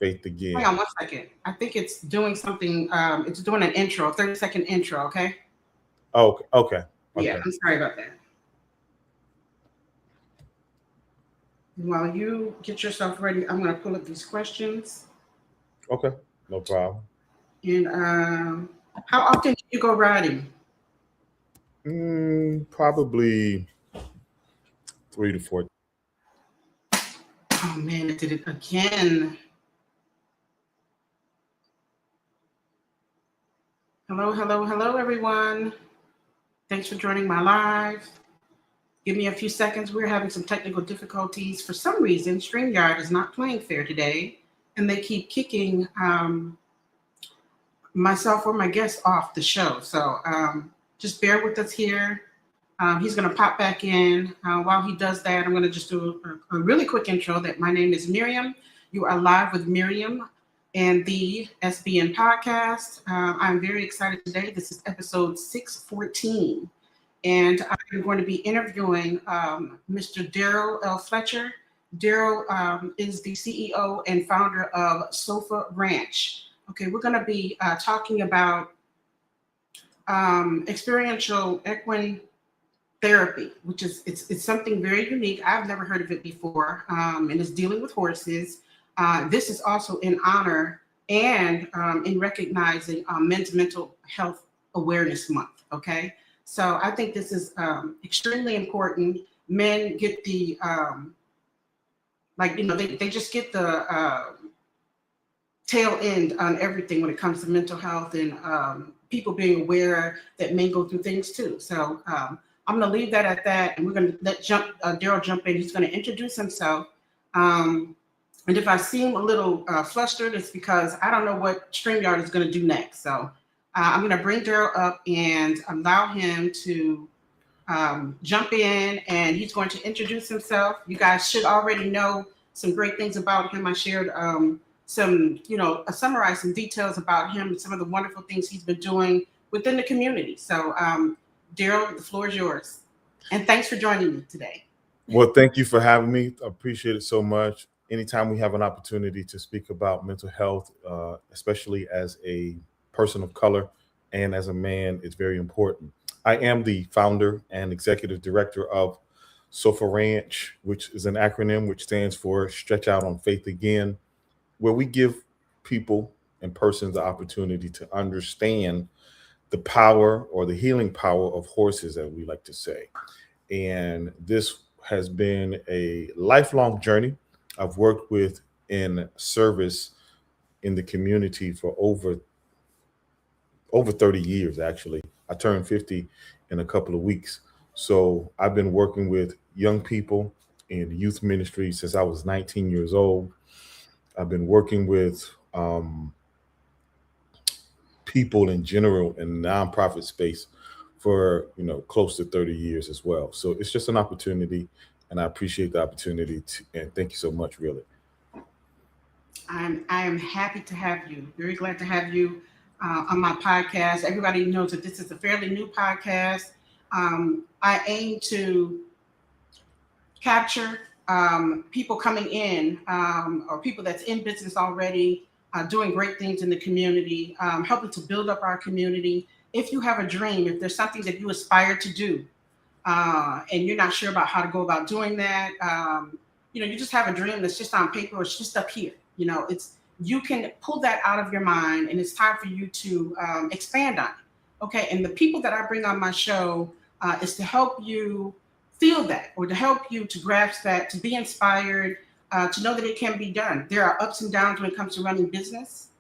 Faith Hang Again. on 1 second. I think it's doing something. It's doing an intro, 30-second intro. Okay. Oh, okay, Yeah, okay, I'm sorry about that. While you get yourself ready, I'm going to pull up these questions. okay. No problem. And how often do you go riding? Probably 3 to 4. Oh man, it did it again. Hello, hello, hello, everyone. Thanks for joining my live. Give me a few seconds. We're having some technical difficulties. For some reason, StreamYard is not playing fair today, and they keep kicking myself or my guest off the show. So just bear with us here. He's going to pop back in. While he does that, I'm going to just do a really quick intro that my name is Miriam. You are live with Miriam and the SBN podcast. I'm very excited today. This is episode 614. And I'm going to be interviewing Mr. Daryl L. Fletcher. Daryl is the CEO and founder of Sofa Ranch. Okay, we're going to be talking about experiential equine therapy, which is it's something very unique. I've never heard of it before, and it's dealing with horses. This is also in honor and in recognizing Men's Mental Health Awareness Month. Okay. So I think this is extremely important. Men get the, they just get the tail end on everything when it comes to mental health and people being aware that men go through things too. So I'm going to leave that at that. And we're going to let Daryl jump in. He's going to introduce himself. And if I seem a little flustered, it's because I don't know what StreamYard is going to do next. So I'm going to bring Daryl up and allow him to jump in, and he's going to introduce himself. You guys should already know some great things about him. I shared some, I summarized some details about him and some of the wonderful things he's been doing within the community. So Daryl, the floor is yours. And thanks for joining me today. Well, thank you for having me. I appreciate it so much. Anytime we have an opportunity to speak about mental health, especially as a person of color and as a man, it's very important. I am the founder and executive director of Sofa Ranch, which is an acronym which stands for Stretch Out on Faith Again, where we give people and persons the opportunity to understand the power or the healing power of horses, as we like to say. And this has been a lifelong journey. I've worked with in service in the community for over 30 years, actually. I turned 50 in a couple of weeks. So I've been working with young people in youth ministry since I was 19 years old. I've been working with people in general in the nonprofit space for close to 30 years as well. So it's just an opportunity, and I appreciate the opportunity and thank you so much, really. I am happy to have you. Very glad to have you on my podcast. Everybody knows that this is a fairly new podcast. I aim to capture people coming in or people that's in business already, doing great things in the community, helping to build up our community. If you have a dream, if there's something that you aspire to do, and you're not sure about how to go about doing that, you just have a dream that's just on paper or it's just up here. You can pull that out of your mind, and it's time for you to expand on it. Okay, and the people that I bring on my show is to help you feel that, or to help you to grasp that, to be inspired, to know that it can be done. There are ups and downs when it comes to running business.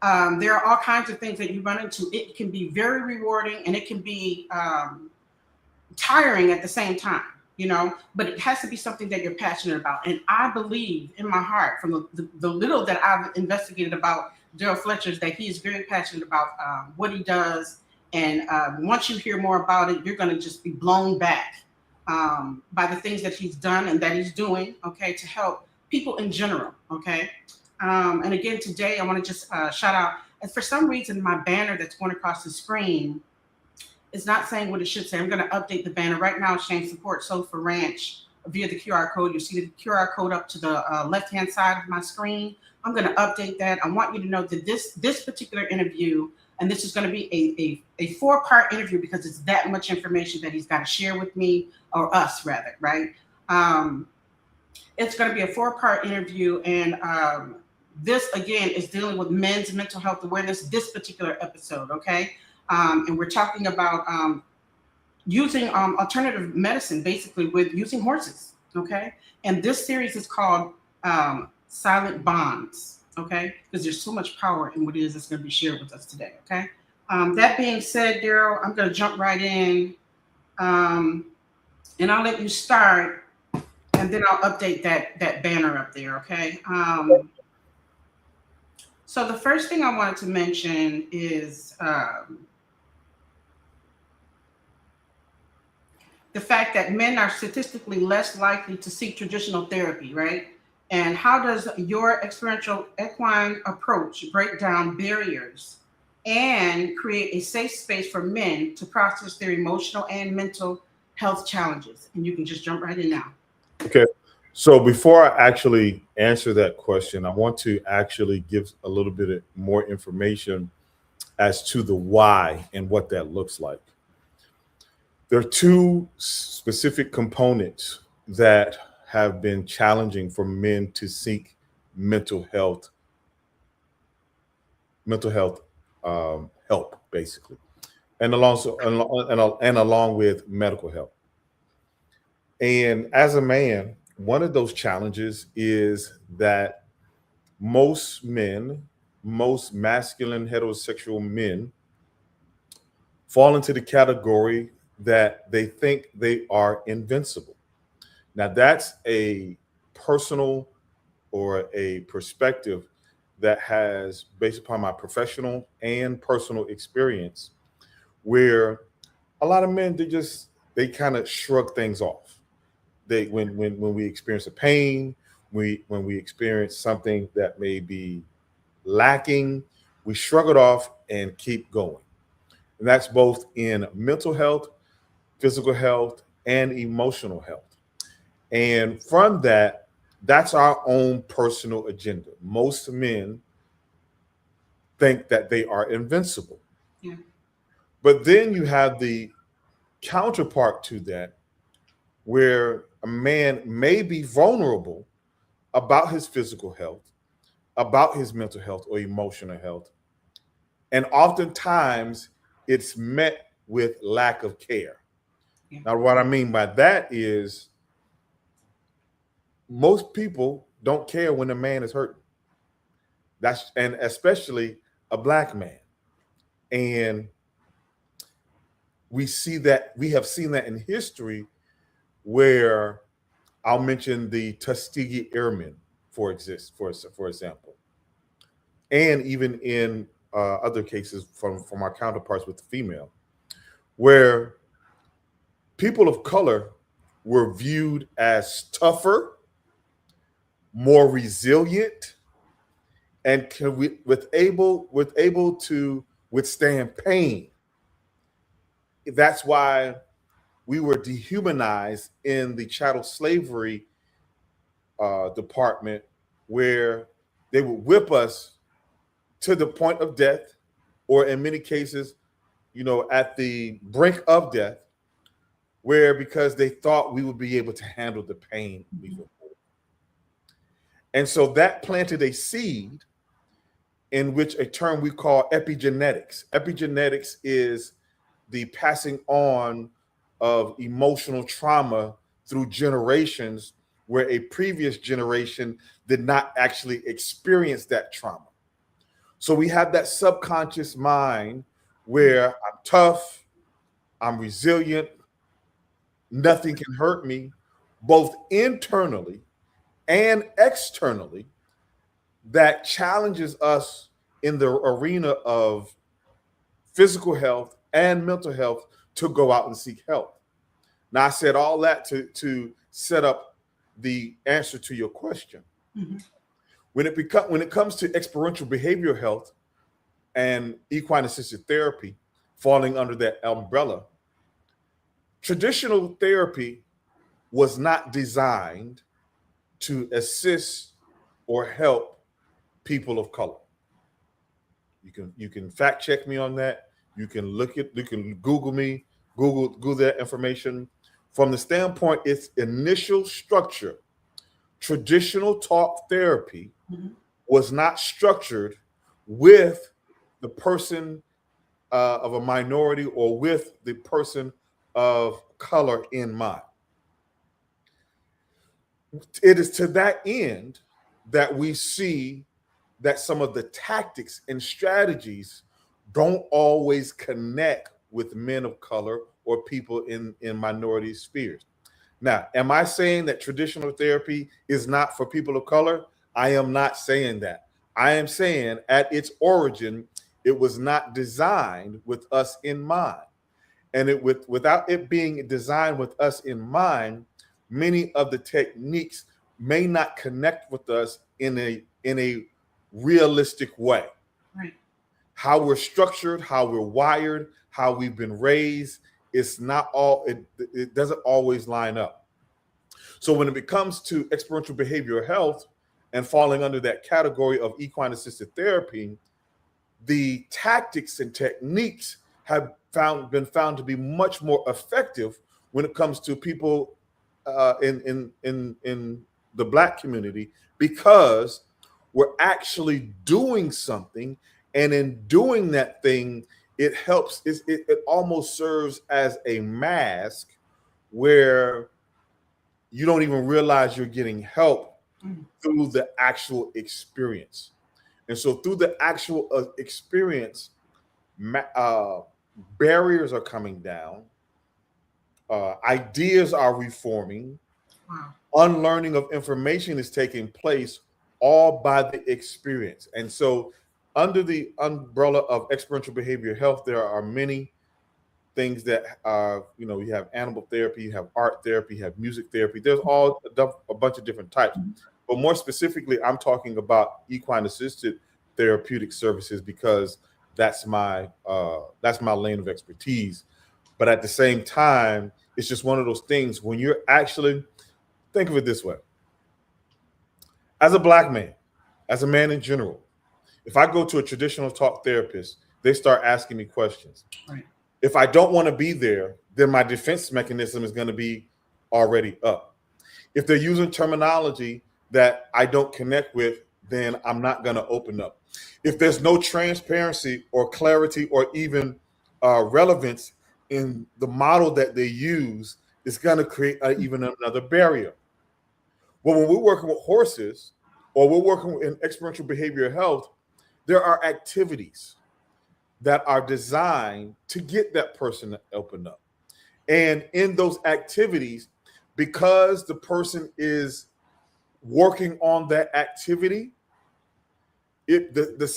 There are all kinds of things that you run into. It can be very rewarding, and it can be tiring at the same time, but it has to be something that you're passionate about. And I believe in my heart, from the little that I've investigated about Daryl Fletcher, that he is very passionate about what he does. And once you hear more about it, you're going to just be blown back by the things that he's done and that he's doing, okay, to help people in general, okay? And again, today I want to just shout out, and for some reason, my banner that's going across the screen is not saying what it should say. I'm going to update the banner. Right now, it's saying support Sofa Ranch via the QR code. You see the QR code up to the left-hand side of my screen. I'm going to update that. I want you to know that this particular interview, and this is going to be a 4-part interview because it's that much information that he's got to share with me, or us rather, right? It's going to be a 4-part interview, and this again is dealing with men's mental health awareness. This particular episode, okay, and we're talking about using alternative medicine, basically with using horses, okay. And this series is called Silent Bonds, okay, because there's so much power in what it is that's going to be shared with us today, okay. That being said, Daryl, I'm going to jump right in, and I'll let you start, and then I'll update that banner up there, okay. So the first thing I wanted to mention is the fact that men are statistically less likely to seek traditional therapy, right? And how does your experiential equine approach break down barriers and create a safe space for men to process their emotional and mental health challenges? And you can just jump right in now. Okay. So before I actually answer that question, I want to actually give a little bit more information as to the why and what that looks like. There are 2 specific components that have been challenging for men to seek mental health help, basically, and along with medical help. And as a man, one of those challenges is that most men, most masculine heterosexual men, fall into the category that they think they are invincible. Now, that's a personal or a perspective that has, based upon my professional and personal experience, where a lot of men, they kind of shrug things off. They when we experience a pain, when we experience something that may be lacking, we shrug it off and keep going. And that's both in mental health, physical health, and emotional health. And from that, that's our own personal agenda. Most men think that they are invincible. Yeah. But then you have the counterpart to that, where a man may be vulnerable about his physical health, about his mental health or emotional health. And oftentimes it's met with lack of care. Yeah. Now, what I mean by that is most people don't care when a man is hurting. And especially a Black man. And we have seen that in history, where I'll mention the Tuskegee Airmen, for example, and even in other cases from our counterparts with the female, where people of color were viewed as tougher, more resilient, and able to withstand pain. That's why we were dehumanized in the chattel slavery department, where they would whip us to the point of death, or in many cases, at the brink of death, where because they thought we would be able to handle the pain we would. And so that planted a seed in which a term we call epigenetics. Epigenetics is the passing on of emotional trauma through generations, where a previous generation did not actually experience that trauma. So we have that subconscious mind where I'm tough, I'm resilient, nothing can hurt me, both internally and externally, that challenges us in the arena of physical health and mental health to go out and seek help. Now, I said all that to set up the answer to your question. Mm-hmm. When it comes to experiential behavioral health and equine assisted therapy falling under that umbrella, traditional therapy was not designed to assist or help people of color. You can fact check me on that. You can Google me, Google that information. From the standpoint, its initial structure, traditional talk therapy was not structured with the person of a minority or with the person of color in mind. It is to that end that we see that some of the tactics and strategies don't always connect with men of color or people in minority spheres. Now, am I saying that traditional therapy is not for people of color? I am not saying that. I am saying at its origin, it was not designed with us in mind. And without it being designed with us in mind, many of the techniques may not connect with us in a realistic way. Right. How we're structured, how we're wired, how we've been raised, it's not all, it doesn't always line up. So when it comes to experiential behavioral health and falling under that category of equine assisted therapy, the tactics and techniques have been found to be much more effective when it comes to people in the Black community, because we're actually doing something, and in doing that thing, it helps. It almost serves as a mask where you don't even realize you're getting help through the actual experience. And so through the actual experience, barriers are coming down, ideas are reforming, unlearning of information is taking place, all by the experience. And so under the umbrella of experiential behavioral health, there are many things that are, you have animal therapy, you have art therapy, you have music therapy. There's all a bunch of different types. But more specifically, I'm talking about equine assisted therapeutic services because that's my lane of expertise. But at the same time, it's just one of those things when you're actually, think of it this way. As a Black man, as a man in general, if I go to a traditional talk therapist, they start asking me questions. Right. If I don't want to be there, then my defense mechanism is going to be already up. If they're using terminology that I don't connect with, then I'm not going to open up. If there's no transparency or clarity or even relevance in the model that they use, it's going to create even another barrier. Well, when we're working with horses or we're working in experiential behavioral health, there are activities that are designed to get that person to open up. And in those activities, because the person is working on that activity, the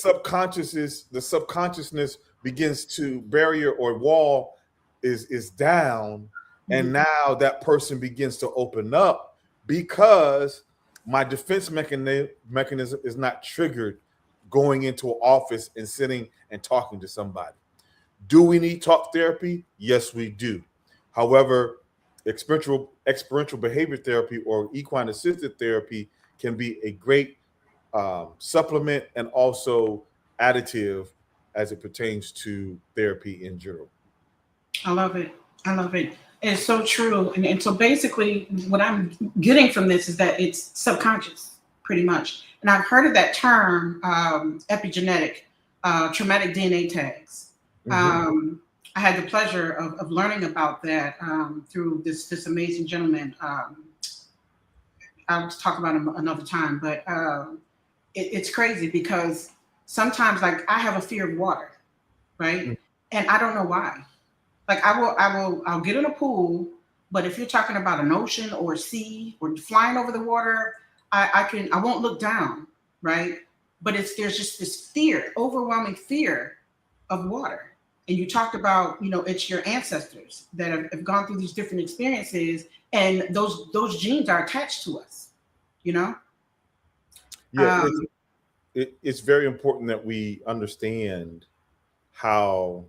subconsciousness begins to barrier or wall is down, and now that person begins to open up because my defense mechanism is not triggered going into an office and sitting and talking to somebody. Do we need talk therapy? Yes, we do. However, experiential behavior therapy or equine assisted therapy can be a great supplement and also additive as it pertains to therapy in general. I love it. I love it. It's so true. And so basically, what I'm getting from this is that it's subconscious, pretty much. And I've heard of that term, epigenetic, traumatic DNA tags. I had the pleasure of learning about that through this amazing gentleman. I'll talk about him another time, but it's crazy because sometimes, like, I have a fear of water, right? And I don't know why. Like, I'll get in a pool, but if you're talking about an ocean or a sea or flying over the water, I won't look down, right? But there's just this fear, overwhelming fear of water. And you talked about, it's your ancestors that have gone through these different experiences, and those genes are attached to us, Yeah, it's very important that we understand how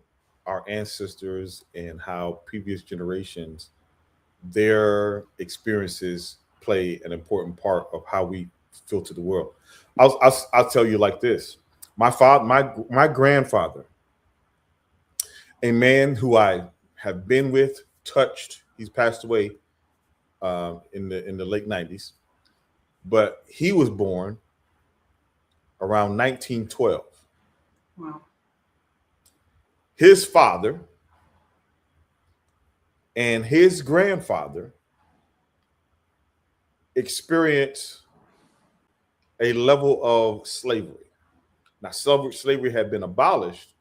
our ancestors and how previous generations, their experiences play an important part of how we filter the world. I'll tell you like this. My grandfather, a man who I have been with, touched. He's passed away in the late 90s, but he was born around 1912. Wow. His father and his grandfather experienced a level of slavery. Now, slavery had been abolished.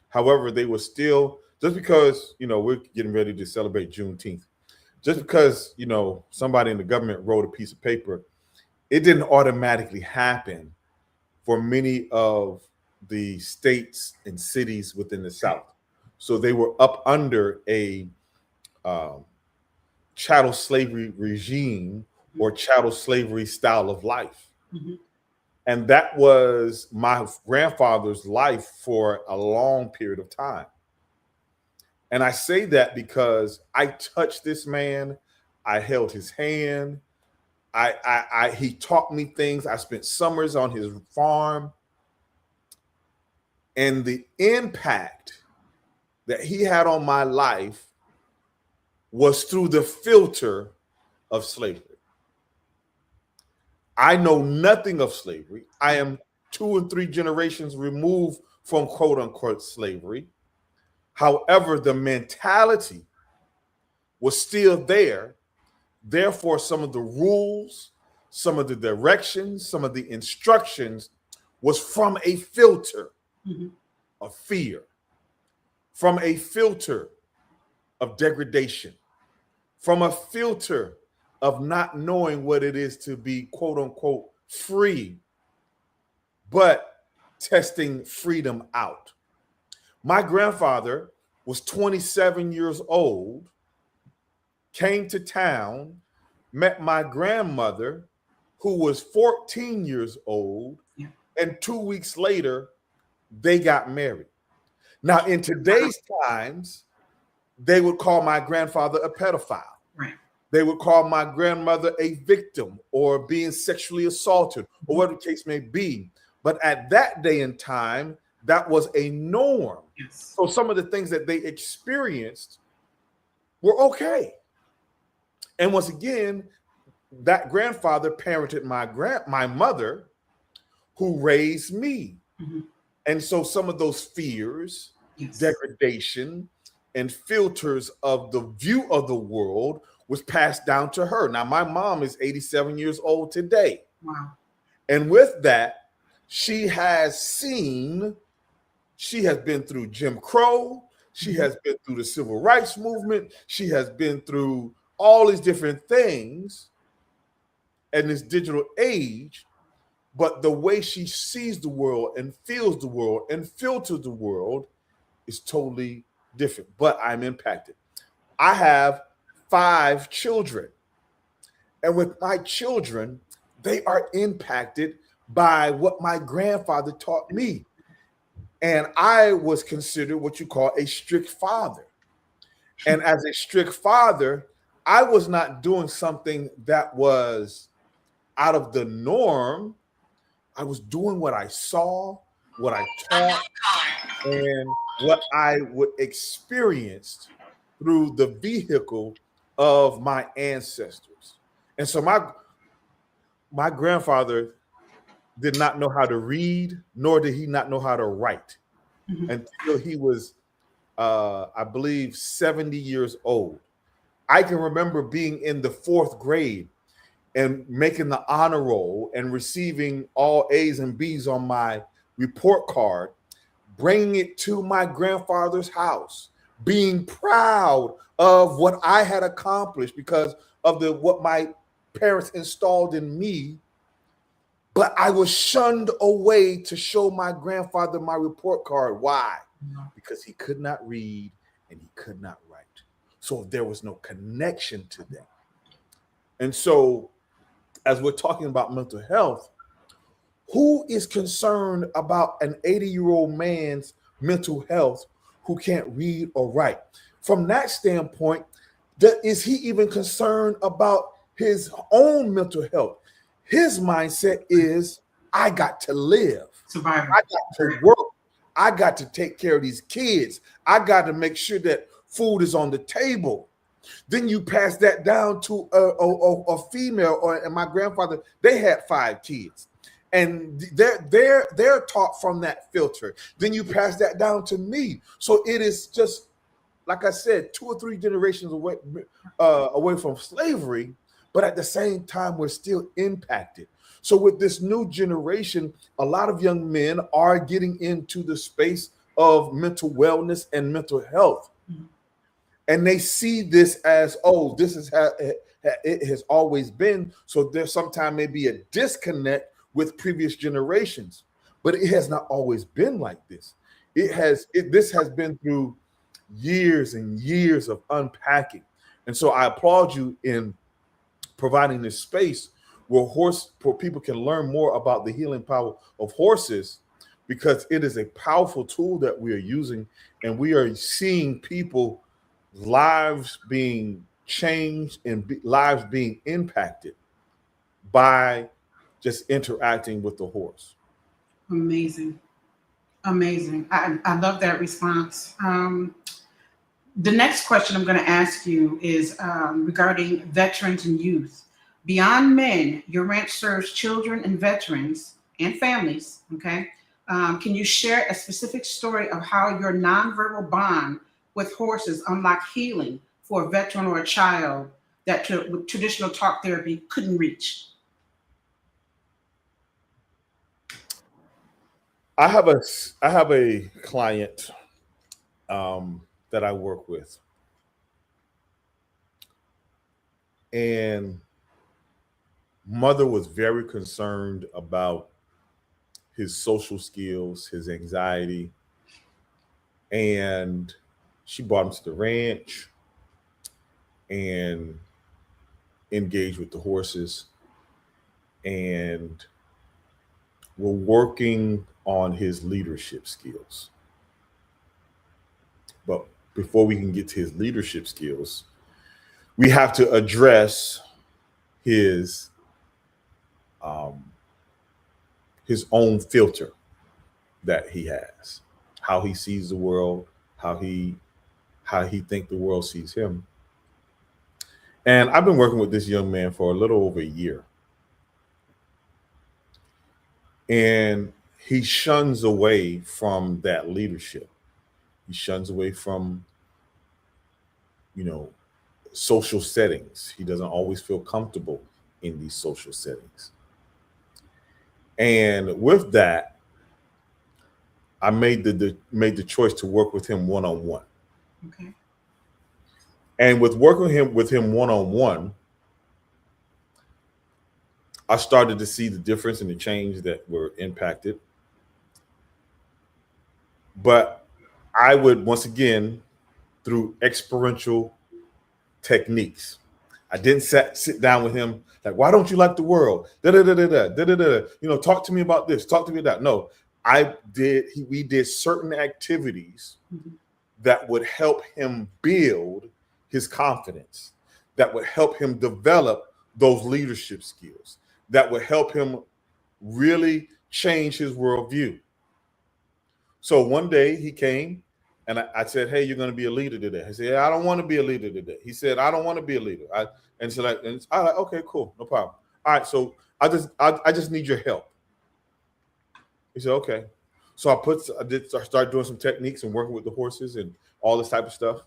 However, they were still, just because, we're getting ready to celebrate Juneteenth, just because, somebody in the government wrote a piece of paper, it didn't automatically happen for many of the states and cities within the South. So they were up under a chattel slavery regime or chattel slavery style of life. Mm-hmm. And that was my grandfather's life for a long period of time. And I say that because I touched this man. I held his hand. He taught me things. I spent summers on his farm. And the impact that he had on my life was through the filter of slavery. I know nothing of slavery. I am 2 and 3 generations removed from quote unquote slavery. However, the mentality was still there. Therefore, some of the rules, some of the directions, some of the instructions was from a filter of fear, from a filter of degradation, from a filter of not knowing what it is to be quote unquote free, but testing freedom out. My grandfather was 27 years old, came to town, met my grandmother, who was 14 years old, and 2 weeks later, they got married. Now, in today's times, they would call my grandfather a pedophile. Right. They would call my grandmother a victim or being sexually assaulted or whatever the case may be. But at that day and time, that was a norm. Yes. So some of the things that they experienced were okay. And once again, that grandfather parented my mother, who raised me. Mm-hmm. And so some of those fears, degradation, and filters of the view of the world was passed down to her. Now, my mom is 87 years old today. Wow. And with that, she has been through Jim Crow. She has been through the civil rights movement. She has been through all these different things in this digital age. But the way she sees the world and feels the world and filters the world is totally different. But I'm impacted. I have 5 children. And with my children, they are impacted by what my grandfather taught me. And I was considered what you call a strict father. And as a strict father, I was not doing something that was out of the norm. I was doing what I saw, what I taught, and what I would experience through the vehicle of my ancestors. And so my grandfather did not know how to read, nor did he not know how to write until he was, I believe, 70 years old. I can remember being in the 4th grade and making the honor roll and receiving all A's and B's on my report card, bringing it to my grandfather's house, being proud of what I had accomplished because of what my parents installed in me. But I was shunned away to show my grandfather my report card. Why? Because he could not read and he could not write. So there was no connection to them. And so as we're talking about mental health, who is concerned about an 80-year-old man's mental health who can't read or write? From that standpoint, is he even concerned about his own mental health? His mindset is, I got to live. Survival. I got to work. I got to take care of these kids. I got to make sure that food is on the table. Then you pass that down to a female, and my grandfather, they had 5 kids. And they're taught from that filter. Then you pass that down to me. So it is just, like I said, 2 or 3 generations away from slavery, but at the same time, we're still impacted. So with this new generation, a lot of young men are getting into the space of mental wellness and mental health. Mm-hmm. And they see this as, oh, this is how it has always been. So there sometimes may be a disconnect with previous generations, but it has not always been like this. This has been through years and years of unpacking. And so I applaud you in providing this space where people can learn more about the healing power of horses, because it is a powerful tool that we are using, and we are seeing people lives being changed and lives being impacted by just interacting with the horse. Amazing. I love that response. The next question I'm going to ask you is regarding veterans and youth. Beyond men, your ranch serves children and veterans and families. Okay. Can you share a specific story of how your nonverbal bond with horses unlocked healing for a veteran or a child that traditional talk therapy couldn't reach? I have a client that I work with, and mother was very concerned about his social skills, his anxiety, and she brought him to the ranch and engaged with the horses, and we're working on his leadership skills. But before we can get to his leadership skills, we have to address his own filter that he has, how he sees the world, how he think the world sees him. And I've been working with this young man for a little over a year. And he shuns away from that leadership. He shuns away from, social settings. He doesn't always feel comfortable in these social settings. And with that, I made the choice to work with him one-on-one. Okay. And with working with him one-on-one, I started to see the difference and the change that were impacted. But I would, once again, through experiential techniques, I didn't sit down with him like, why don't you like the world? Talk to me about this, talk to me about that. No, we did certain activities that would help him build his confidence, that would help him develop those leadership skills, that would help him really change his worldview. So one day he came and I said, hey, you're going to be a leader today. He said, I don't want to be a leader today. He said, I don't want to be a leader. I was like, okay, cool, no problem. All right, so I just need your help. He said, okay. So I started doing some techniques and working with the horses and all this type of stuff.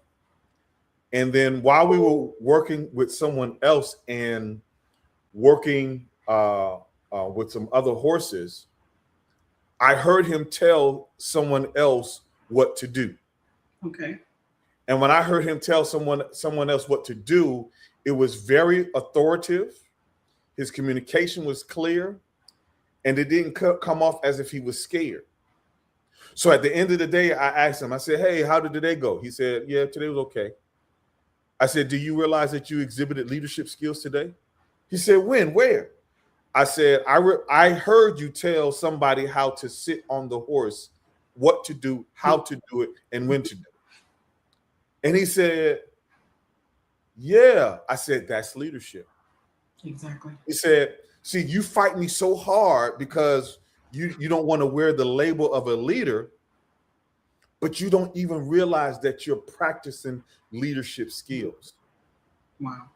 And then while we were working with someone else and working with some other horses, I heard him tell someone else what to do. Okay. And when I heard him tell someone else what to do, it was very authoritative. His communication was clear, and it didn't come off as if he was scared. So at the end of the day, I asked him, I said, hey, how did today go? He said, yeah, today was okay. I said, do you realize that you exhibited leadership skills today? He said, when, where? I said, I heard you tell somebody how to sit on the horse, what to do, how to do it, and when to do it. And he said, yeah. I said, that's leadership. Exactly. He said, See, you fight me so hard because you don't want to wear the label of a leader, but you don't even realize that you're practicing leadership skills. Wow.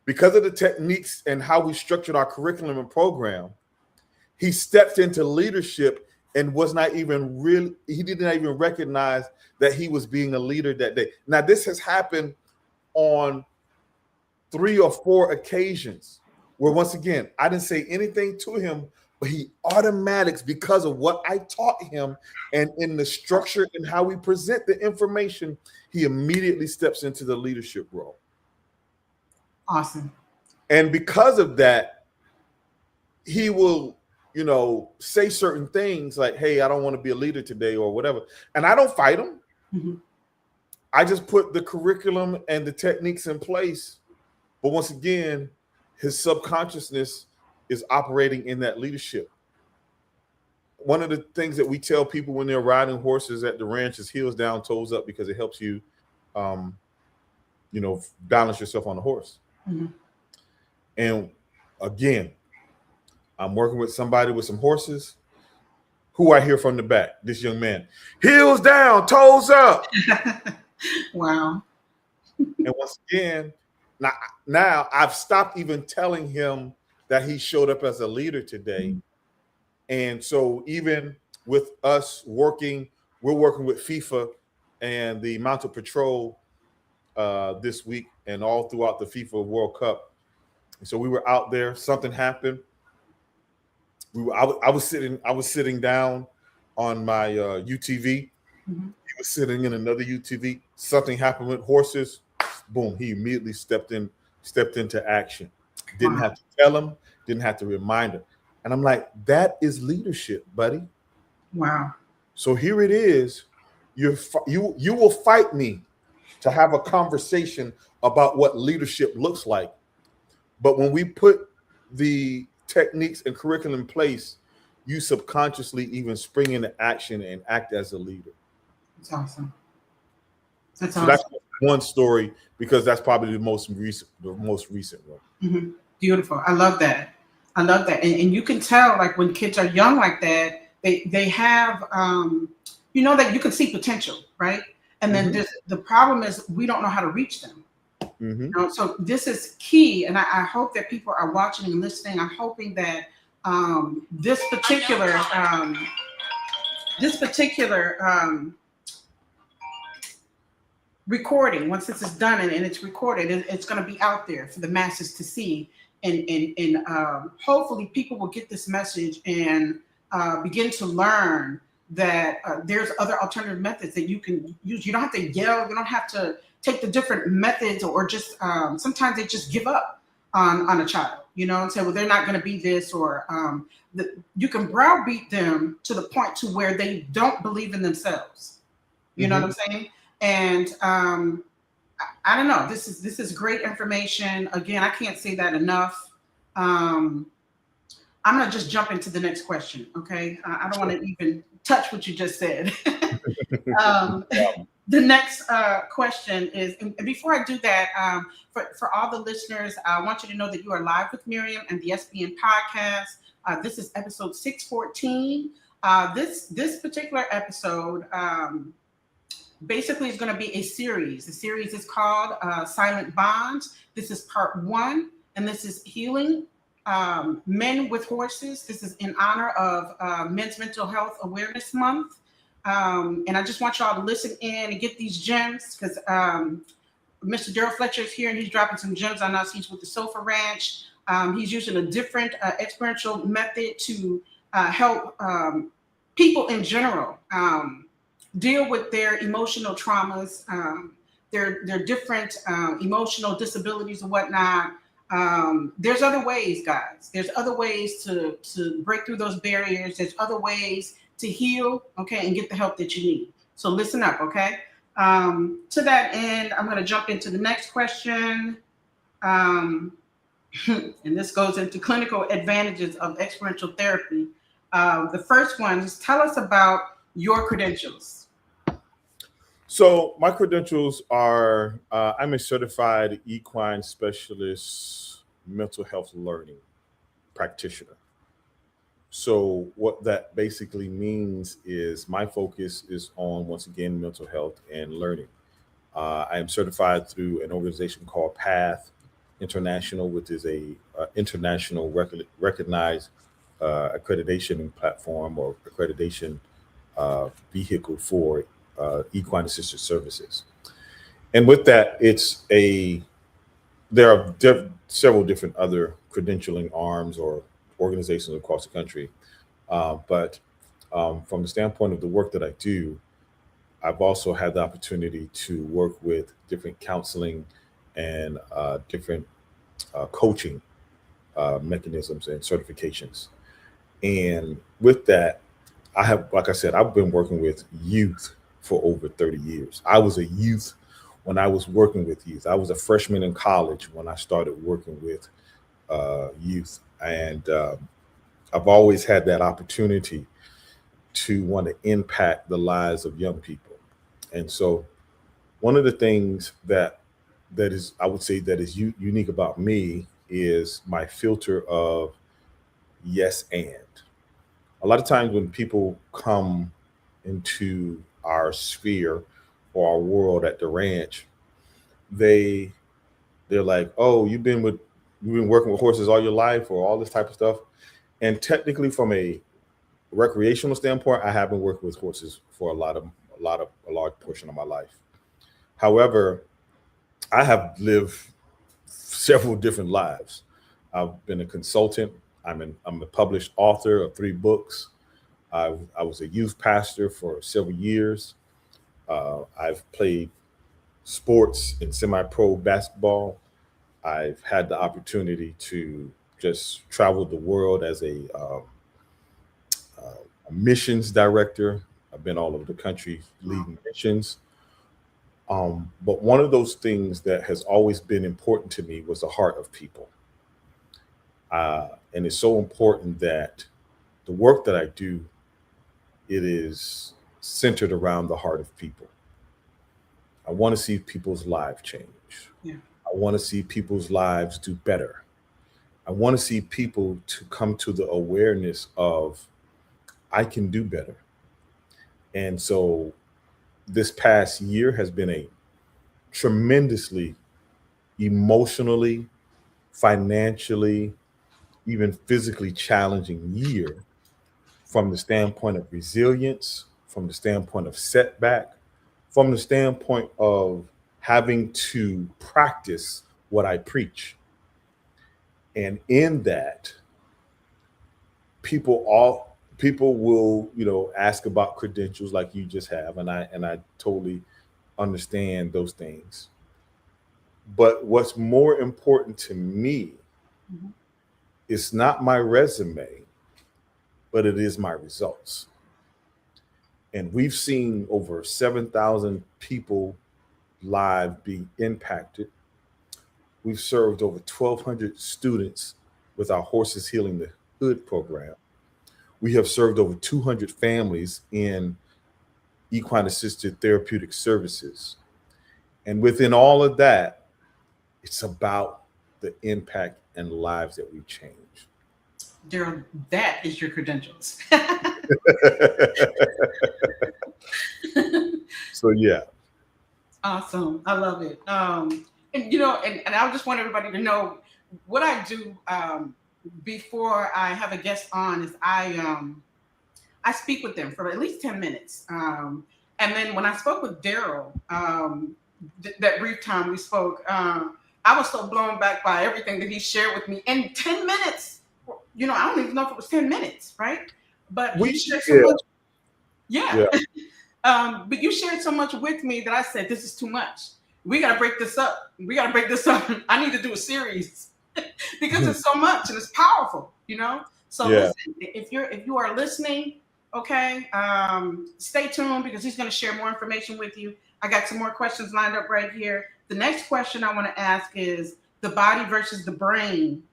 Because of the techniques and how we structured our curriculum and program, he stepped into leadership and was not even really, he did not even recognize that he was being a leader that day. Now, this has happened on 3 or 4 occasions where, once again, I didn't say anything to him, but he automatics, because of what I taught him and in the structure and how we present the information, he immediately steps into the leadership role. Awesome. And because of that, he will, say certain things like, hey, I don't want to be a leader today or whatever. And I don't fight him. Mm-hmm. I just put the curriculum and the techniques in place. But once again, his subconsciousness is operating in that leadership. One of the things that we tell people when they're riding horses at the ranch is heels down, toes up, because it helps you, balance yourself on the horse. Mm-hmm. And again, I'm working with somebody with some horses. Who I hear from the back, this young man, heels down, toes up. Wow. And once again, now I've stopped even telling him that he showed up as a leader today. Mm-hmm. And so even with us we're working with FIFA and the Mounted Patrol this week and all throughout the FIFA World Cup. And so we were out there, something happened. I was sitting down on my UTV. Mm-hmm. He was sitting in another UTV. Something happened with horses. Boom! He immediately stepped into action. Didn't have to tell him. Didn't have to remind him. And I'm like, that is leadership, buddy. Wow. So here it is. You will fight me to have a conversation about what leadership looks like. But when we put the techniques and curriculum in place, you subconsciously even spring into action and act as a leader. That's awesome. So that's one story, because that's probably the most recent one. Mm-hmm. Beautiful. I love that. And you can tell, like, when kids are young like that, they have, that you can see potential, right? And then mm-hmm. The problem is we don't know how to reach them. Mm-hmm. So this is key, and I hope that people are watching and listening. I'm hoping that this particular recording, once this is done and it's recorded, it's going to be out there for the masses to see, and hopefully people will get this message and begin to learn that there's other alternative methods that you can use. You don't have to yell. You don't have to take the different methods, or just sometimes they just give up on a child, and say, well, they're not going to be this, or you can browbeat them to the point to where they don't believe in themselves. You know what I'm saying? And I don't know. This is great information. Again, I can't say that enough. I'm going to just jump into the next question. Okay. I don't want to even touch what you just said. The next question is, and before I do that, for all the listeners, I want you to know that you are live with Miriam and the SBN podcast. This is episode 614. This particular episode basically is going to be a series. The series is called Silent Bonds. This is part 1, and this is Healing Men with Horses. This is in honor of Men's Mental Health Awareness Month. And I just want y'all to listen in and get these gems, because Mr. Daryl Fletcher is here and he's dropping some gems on us. He's with the Sofa Ranch. He's using a different experiential method to help people in general deal with their emotional traumas, their different emotional disabilities and whatnot. There's other ways, guys. There's other ways to break through those barriers. There's other ways to heal, okay, and get the help that you need. So listen up, okay? To that end, I'm going to jump into the next question. And this goes into clinical advantages of experiential therapy. The first one is, tell us about your credentials. So my credentials are, I'm a certified equine specialist, mental health learning. practitioner. So what that basically means is my focus is on, once again, mental health and learning. I am certified through an organization called PATH International, which is a international recognized accreditation platform or accreditation vehicle for equine assisted services. And with that, there are several different other credentialing arms or organizations across the country. But from the standpoint of the work that I do, I've also had the opportunity to work with different counseling and different coaching mechanisms and certifications. And with that, I have, like I said, I've been working with youth for over 30 years. I was a youth when I was working with youth. I was a freshman in college when I started working with youth. And I've always had that opportunity to want to impact the lives of young people. And so one of the things that is, I would say, that is unique about me is my filter of yes and. A lot of times when people come into our sphere or our world at the ranch, they're like, "Oh, you've been working with horses all your life," or all this type of stuff. And technically, from a recreational standpoint, I have been working with horses for a large portion of my life. However, I have lived several different lives. I've been a consultant. I'm a published author of 3 books. I was a youth pastor for several years. I've played sports in semi-pro basketball. I've had the opportunity to just travel the world as a missions director. I've been all over the country leading missions. But one of those things that has always been important to me was the heart of people. And it's so important that the work that I do, it is centered around the heart of people. I want to see people's lives change. Yeah. I want to see people's lives do better. I want to see people to come to the awareness of, I can do better. And so this past year has been a tremendously emotionally, financially, even physically challenging year, from the standpoint of resilience, from the standpoint of setback, from the standpoint of having to practice what I preach. And in that, people will, ask about credentials like you just have, and I totally understand those things. But what's more important to me Mhm. is not my resume, but it is my results. And we've seen over 7,000 people live be impacted. We've served over 1,200 students with our Horses Healing the Hood program. We have served over 200 families in equine assisted therapeutic services. And within all of that, it's about the impact and lives that we change. Daryl, that is your credentials. So, yeah. Awesome. I love it. And I just want everybody to know what I do before I have a guest on is I speak with them for at least 10 minutes. And then when I spoke with Daryl, that brief time we spoke, I was so blown back by everything that he shared with me in 10 minutes. I don't even know if it was 10 minutes, right? But he shared so much. Yeah. But you shared so much with me that I said, this is too much. We got to break this up. I need to do a series because it's so much and it's powerful, So listen, if you are listening, okay, stay tuned because he's going to share more information with you. I got some more questions lined up right here. The next question I want to ask is the body versus the brain.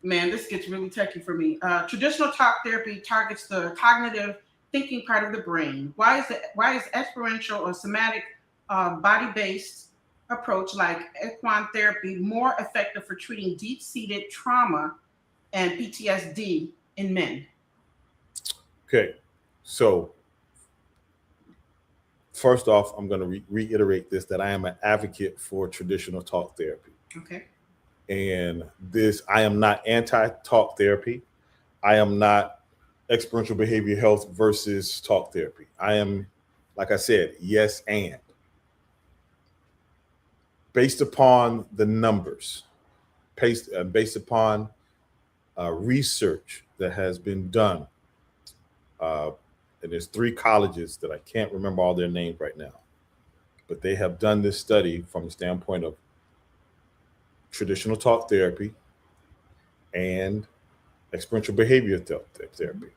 Man, this gets really techy for me. Traditional talk therapy targets the cognitive thinking part of the brain. Why is experiential or somatic body-based approach like equine therapy more effective for treating deep-seated trauma and PTSD in men? Okay, so first off, I'm going to reiterate this, that I am an advocate for traditional talk therapy. Okay. And this, I am not anti-talk therapy. I am not experiential behavior health versus talk therapy. I am, like I said, yes and. Based upon the numbers, based upon research that has been done, and there's 3 colleges that I can't remember all their names right now, but they have done this study from the standpoint of traditional talk therapy and experiential behavior therapy.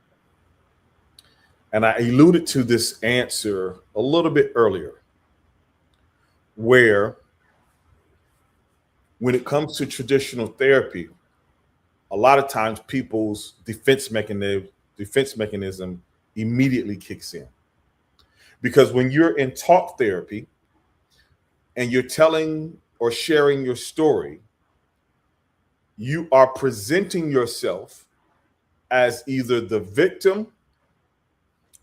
And I alluded to this answer a little bit earlier, where when it comes to traditional therapy, a lot of times people's defense mechanism immediately kicks in. Because when you're in talk therapy and you're telling or sharing your story, you are presenting yourself as either the victim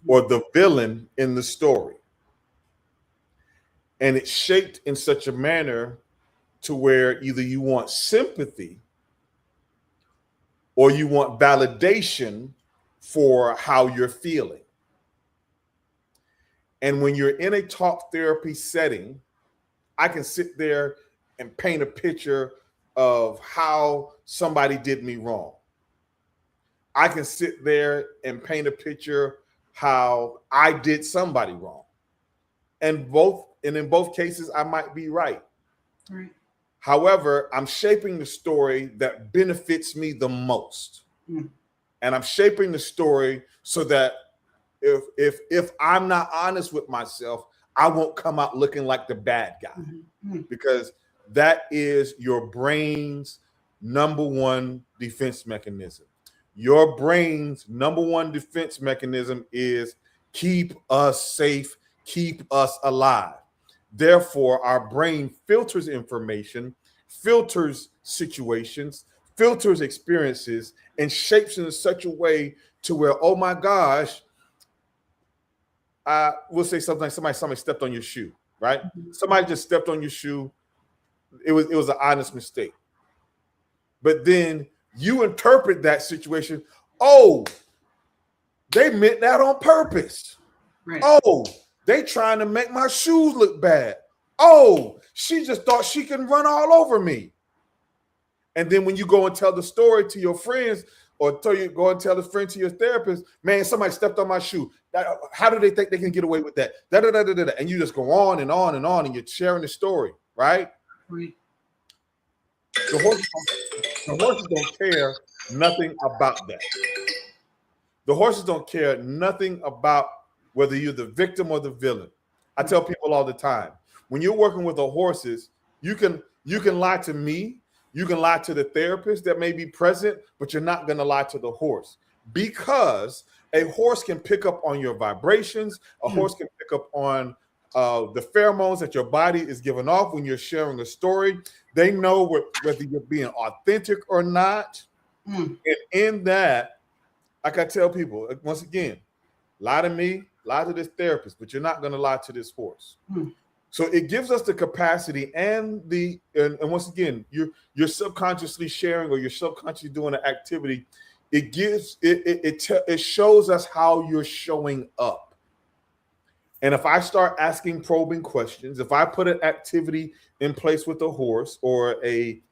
or the villain in the story. And it's shaped in such a manner to where either you want sympathy or you want validation for how you're feeling. And when you're in a talk therapy setting, I can sit there and paint a picture of how somebody did me wrong. I can sit there and paint a picture how I did somebody wrong. And in both cases, I might be right. Right. However, I'm shaping the story that benefits me the most. Mm. And I'm shaping the story so that if I'm not honest with myself, I won't come out looking like the bad guy. Mm-hmm. Because that is your brain's number one defense mechanism. Your brain's number one defense mechanism is keep us safe, keep us alive. Therefore, our brain filters information, filters situations, filters experiences, and shapes in such a way to where, oh my gosh, we'll say something like somebody stepped on your shoe, right? Mm-hmm. Somebody just stepped on your shoe. It was an honest mistake. But then you interpret that situation, oh, they meant that on purpose. Right. Oh, they trying to make my shoes look bad. Oh, she just thought she can run all over me. And then when you go and tell the story to your friends, or go and tell a friend to your therapist, man, somebody stepped on my shoe. How do they think they can get away with that? And you just go on and on and on, and you're sharing the story, right? Right. The horses don't care nothing about that. The horses don't care nothing about whether you're the victim or the villain. I tell people all the time, when you're working with the horses, you can lie to me, you can lie to the therapist that may be present, but you're not going to lie to the horse, because a horse can pick up on your vibrations. A horse can pick up on the pheromones that your body is giving off when you're sharing a story. They know whether you're being authentic or not. And in that, like I tell people, once again, lie to me, lie to this therapist, but you're not going to lie to this horse. So it gives us the capacity and once again, you're subconsciously sharing, or you're subconsciously doing an activity. It shows us how you're showing up. And if I start asking probing questions, if I put an activity in place with the horse, or a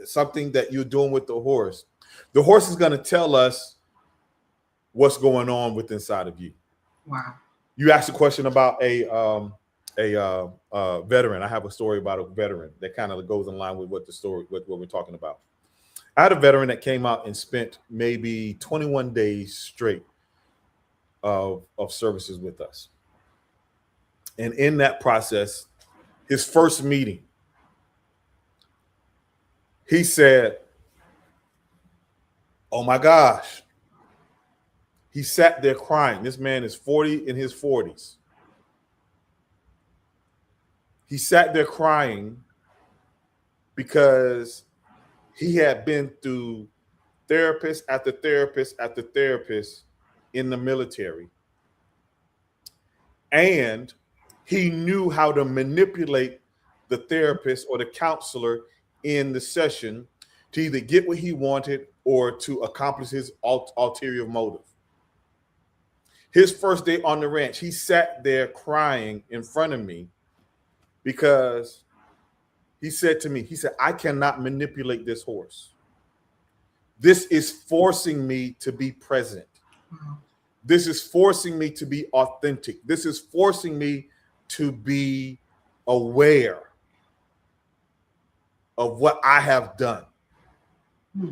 something that you're doing with the horse is going to tell us what's going on with inside of you. Wow. You asked a question about a veteran. I have a story about a veteran that kind of goes in line with what we're talking about. I had a veteran that came out and spent maybe 21 days straight of services with us. And in that process, his first meeting, he said, oh my gosh. He sat there crying. This man is in his 40s. He sat there crying because he had been through therapist after therapist after therapist in the military. And he knew how to manipulate the therapist or the counselor in the session to either get what he wanted or to accomplish his ulterior motive. His first day on the ranch, he sat there crying in front of me because he said to me, he said, I cannot manipulate this horse. This is forcing me to be present. Wow. This is forcing me to be authentic. This is forcing me to be aware of what I have done. Hmm.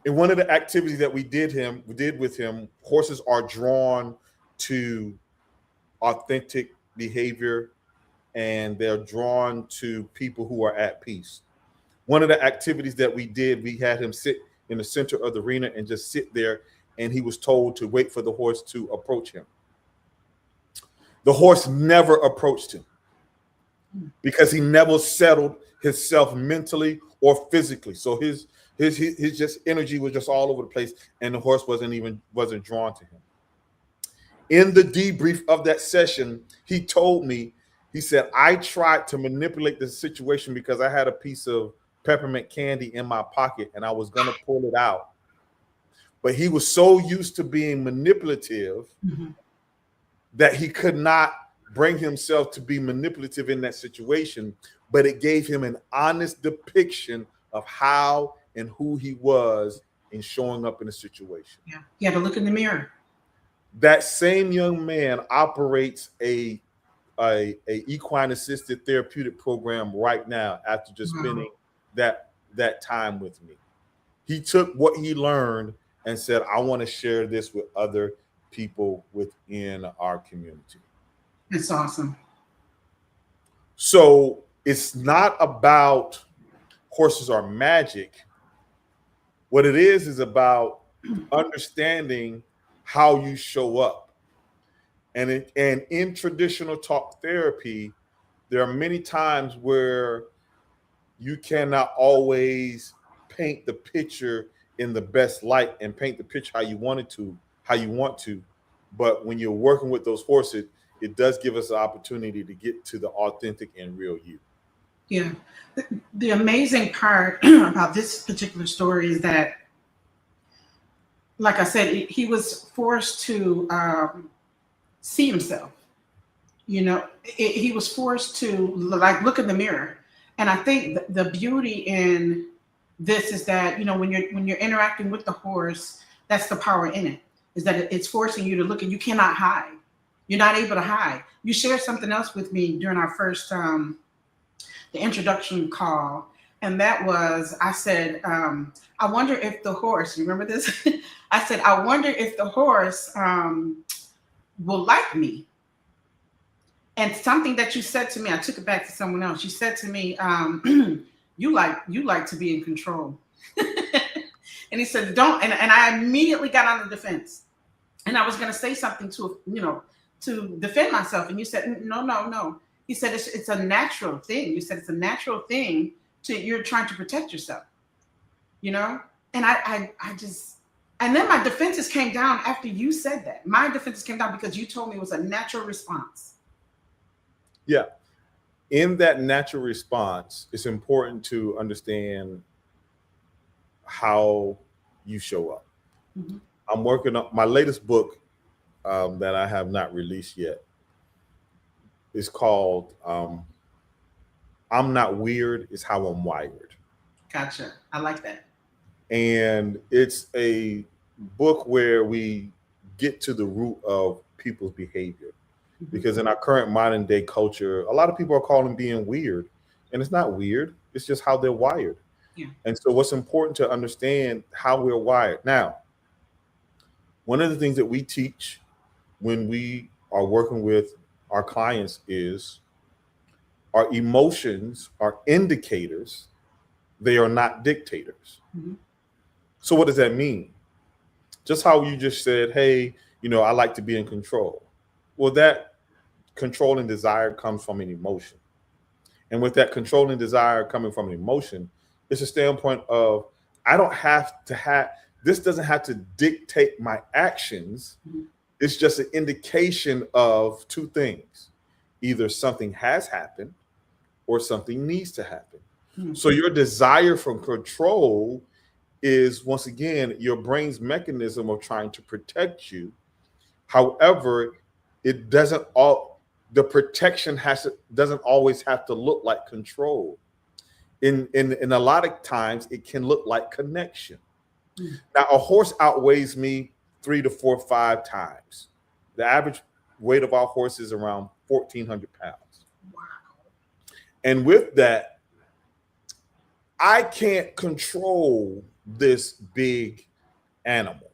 And one of the activities that we did with him, horses are drawn to authentic behavior and they're drawn to people who are at peace. One of the activities that we did, we had him sit in the center of the arena and just sit there, and he was told to wait for the horse to approach him. The horse never approached him because he never settled himself mentally or physically. So his just energy was just all over the place, and the horse wasn't drawn to him. In the debrief of that session, he told me, he said, I tried to manipulate the situation because I had a piece of peppermint candy in my pocket and I was going to pull it out. But he was so used to being manipulative that he could not bring himself to be manipulative in that situation, but it gave him an honest depiction of how and who he was in showing up in a situation. Yeah, you had to look in the mirror. That same young man operates a equine assisted therapeutic program right now after just spending that time with me. He took what he learned and said, I want to share this with other people within our community. It's awesome. So it's not about horses are magic. What it is about understanding how you show up. And in traditional talk therapy, there are many times where you cannot always paint the picture in the best light and paint the picture how you want to. But when you're working with those horses, it does give us the opportunity to get to the authentic and real you. Yeah. The amazing part about this particular story is that, like I said, he was forced to see himself. You know, he was forced to look in the mirror. And I think the beauty in this is that, you know, when you're interacting with the horse, that's the power in it, is that it's forcing you to look, and you cannot hide. You're not able to hide. You shared something else with me during our first the introduction call, and that was, I said, I wonder if the horse, you remember this? I said, I wonder if the horse will like me. And something that you said to me, I took it back to someone else. You said to me, you like to be in control. And he said, don't, and I immediately got on the defense. And I was going to say something to, you know, to defend myself. And you said, no. He said, it's a natural thing. You said, it's a natural thing you're trying to protect yourself, you know? And I just, and then my defenses came down after you said that. My defenses came down because you told me it was a natural response. Yeah. In that natural response, it's important to understand how you show up. Mm-hmm. I'm working on my latest book that I have not released yet. It's called I'm Not Weird, It's How I'm Wired. Gotcha. I like that. And it's a book where we get to the root of people's behavior. Mm-hmm. Because in our current modern day culture, a lot of people are calling being weird. And it's not weird. It's just how they're wired. Yeah. And so what's important to understand how we're wired. Now, one of the things that we teach when we are working with our clients is our emotions are indicators. They are not dictators. Mm-hmm. So what does that mean? Just how you just said, hey, you know, I like to be in control. Well, that control and desire comes from an emotion. And with that controlling desire coming from an emotion, it's a standpoint of I don't have to have this doesn't have to dictate my actions. Mhm. It's just an indication of two things. Either something has happened or something needs to happen. Mhm. So your desire for control is once again your brain's mechanism of trying to protect you. However, it doesn't all the protection doesn't always have to look like control. In a lot of times it can look like connection. Mm. Now a horse outweighs me 3 to 4, 5 times. The average weight of our horse is around 1,400 pounds. Wow. And with that, I can't control this big animal,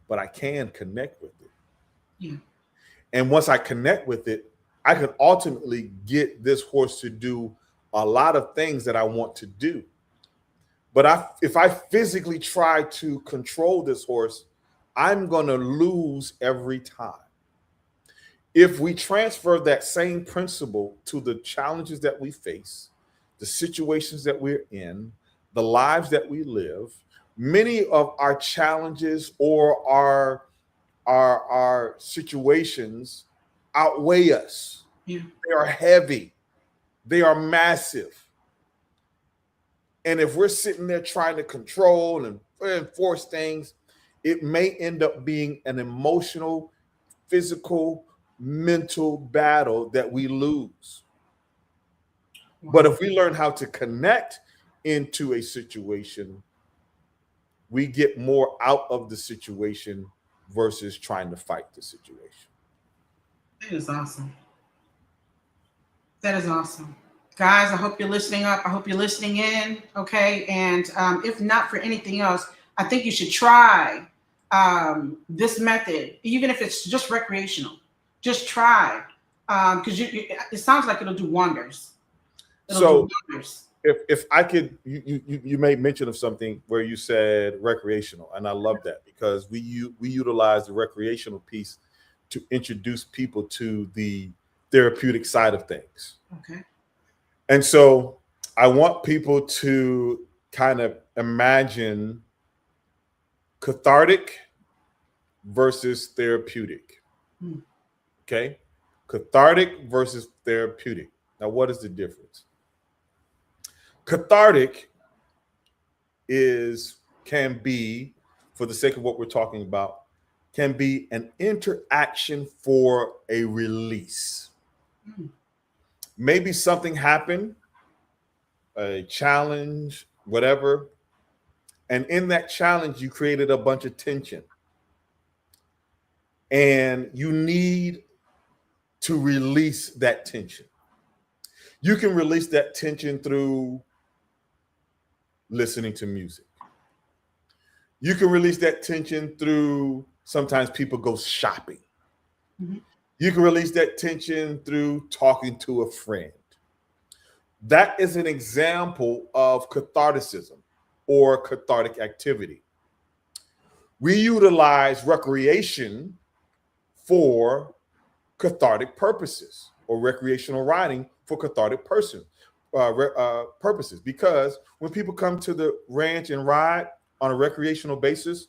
but I can connect with it. Yeah. And once I connect with it, I can ultimately get this horse to do a lot of things that I want to do. But if I physically try to control this horse, I'm going to lose every time. If we transfer that same principle to the challenges that we face, the situations that we're in, the lives that we live, many of our challenges or our situations outweigh us. Yeah. They are heavy. They are massive. And if we're sitting there trying to control and enforce things, it may end up being an emotional, physical, mental battle that we lose. But if we learn how to connect into a situation, we get more out of the situation versus trying to fight the situation. That is awesome. That is awesome. Guys, I hope you're listening up. I hope you're listening in. Okay. And if not for anything else, I think you should try this method, even if it's just recreational. Just try. Because it sounds like it'll do wonders. So if I could, you made mention of something where you said recreational, and I love that because we utilize the recreational piece to introduce people to the therapeutic side of things. Okay. And so I want people to kind of imagine cathartic versus therapeutic. Hmm. Okay. Cathartic versus therapeutic. Now, what is the difference? Cathartic can be, for the sake of what we're talking about, can be an interaction for a release. Mm. Maybe something happened, a challenge, whatever. And in that challenge, you created a bunch of tension. And you need to release that tension. You can release that tension through listening to music. You can release that tension through sometimes people go shopping. Mm-hmm. You can release that tension through talking to a friend. That is an example of catharticism or cathartic activity. We utilize recreation for cathartic purposes or recreational riding for cathartic purposes. Because when people come to the ranch and ride on a recreational basis,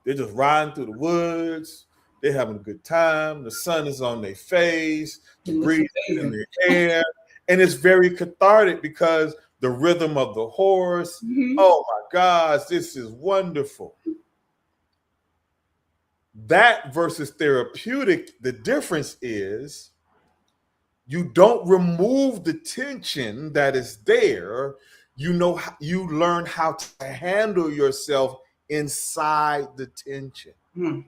they're just riding through the woods. They're having a good time. The sun is on their face. The breeze is in their hair. And it's very cathartic because the rhythm of the horse. Mm-hmm. Oh my gosh, this is wonderful. That versus therapeutic, the difference is you don't remove the tension that is there. You learn how to handle yourself inside the tension. Mm.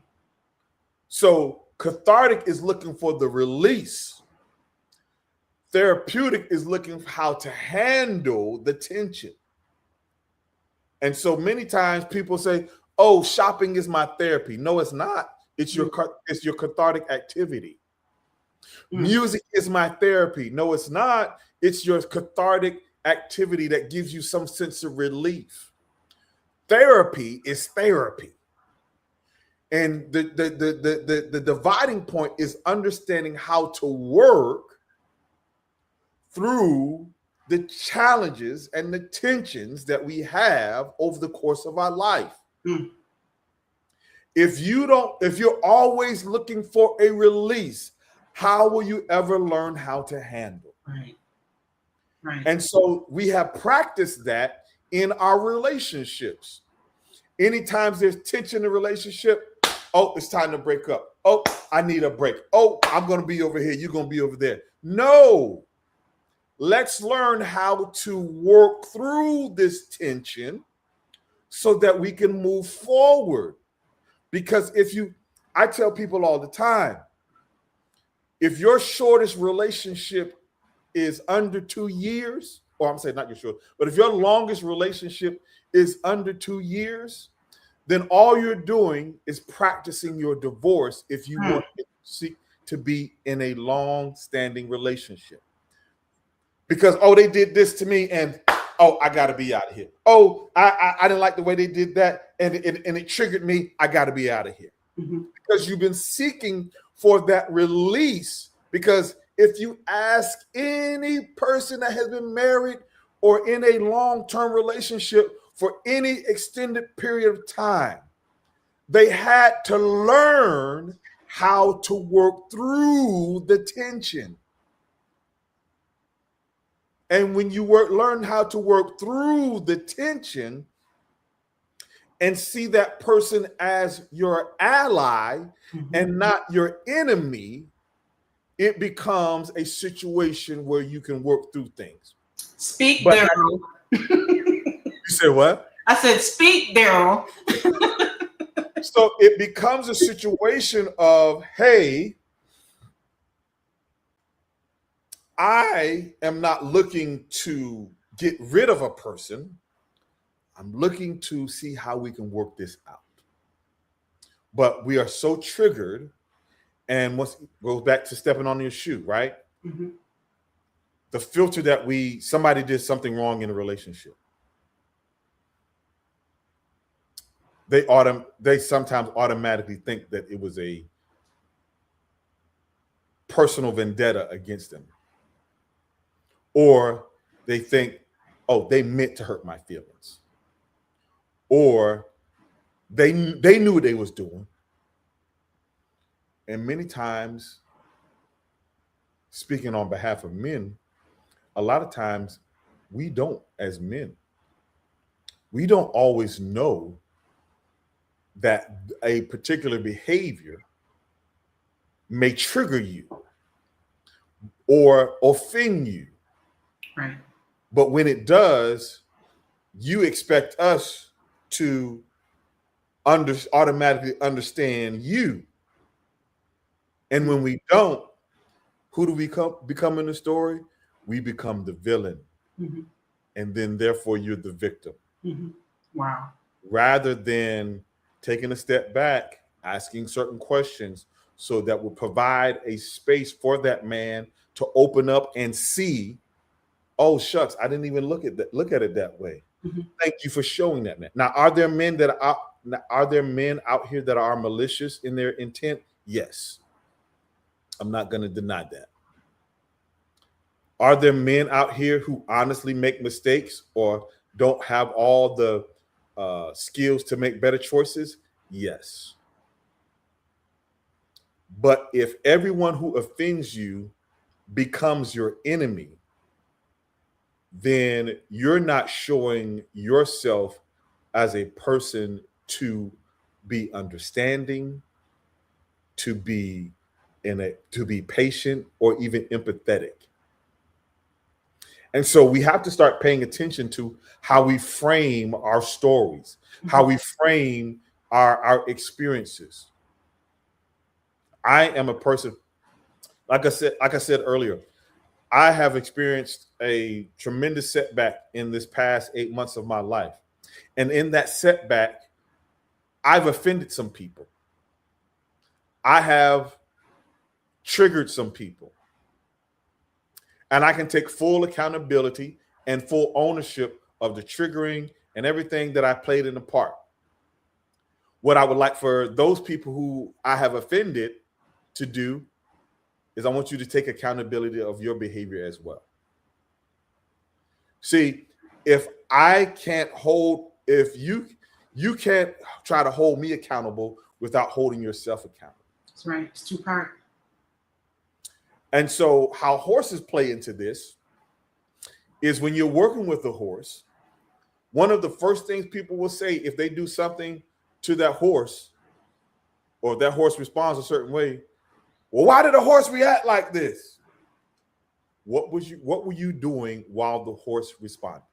So cathartic is looking for the release. Therapeutic is looking for how to handle the tension. And so many times people say, oh, shopping is my therapy. No, it's not. It's your cathartic activity. Mm. Music is my therapy. No, it's not. It's your cathartic activity that gives you some sense of relief. Therapy is therapy. And the dividing point is understanding how to work through the challenges and the tensions that we have over the course of our life. Mm. If you're always looking for a release, how will you ever learn how to handle? Right. Right. And so we have practiced that in our relationships. Anytime there's tension in a relationship, oh, it's time to break up. Oh, I need a break. Oh, I'm going to be over here. You're going to be over there. No. Let's learn how to work through this tension so that we can move forward. Because I tell people all the time, if your shortest relationship is under 2 years, or I'm saying not your short, but if your longest relationship is under 2 years, then all you're doing is practicing your divorce if you want to seek to be in a long-standing relationship. Because, oh, they did this to me, and oh, I got to be out of here. Oh, I didn't like the way they did that, and it triggered me. I got to be out of here. Mm-hmm. Because you've been seeking for that release. Because if you ask any person that has been married or in a long-term relationship for any extended period of time, they had to learn how to work through the tension. And when you learn how to work through the tension and see that person as your ally and not your enemy, it becomes a situation where you can work through things. Speak, Daryl. You said what? I said, speak, Daryl. So it becomes a situation of, hey, I am not looking to get rid of a person. I'm looking to see how we can work this out. But we are so triggered, and goes back to stepping on your shoe, right? Mm-hmm. The filter that somebody did something wrong in a relationship. They sometimes automatically think that it was a personal vendetta against them. Or they think, oh, they meant to hurt my feelings. Or they knew what they was doing. And many times, speaking on behalf of men, a lot of times we don't, as men, we don't always know that a particular behavior may trigger you or offend you. Right. But when it does, you expect us to automatically understand you. And when we don't, who do we become in the story? We become the villain. Mm-hmm. And then therefore you're the victim. Mm-hmm. Wow. Rather than taking a step back, asking certain questions so that will provide a space for that man to open up and see, oh shucks, I didn't even look at it that way. Mm-hmm. Thank you for showing that, man. Now, are there men out here that are malicious in their intent? Yes. I'm not going to deny that. Are there men out here who honestly make mistakes or don't have all the skills to make better choices? Yes. But if everyone who offends you becomes your enemy, then you're not showing yourself as a person to be understanding, to be patient, or even empathetic. And so we have to start paying attention to how we frame our stories, how we frame our experiences. I am a person, like I said earlier, I have experienced a tremendous setback in this past 8 months of my life. And in that setback, I've offended some people. I have triggered some people. And I can take full accountability and full ownership of the triggering and everything that I played in the part. What I would like for those people who I have offended to do is I want you to take accountability of your behavior as well. See, if you can't try to hold me accountable without holding yourself accountable. That's right. It's two-part. And so how horses play into this is when you're working with the horse, one of the first things people will say if they do something to that horse, or if that horse responds a certain way, well, why did the horse react like this? What were you doing while the horse responded?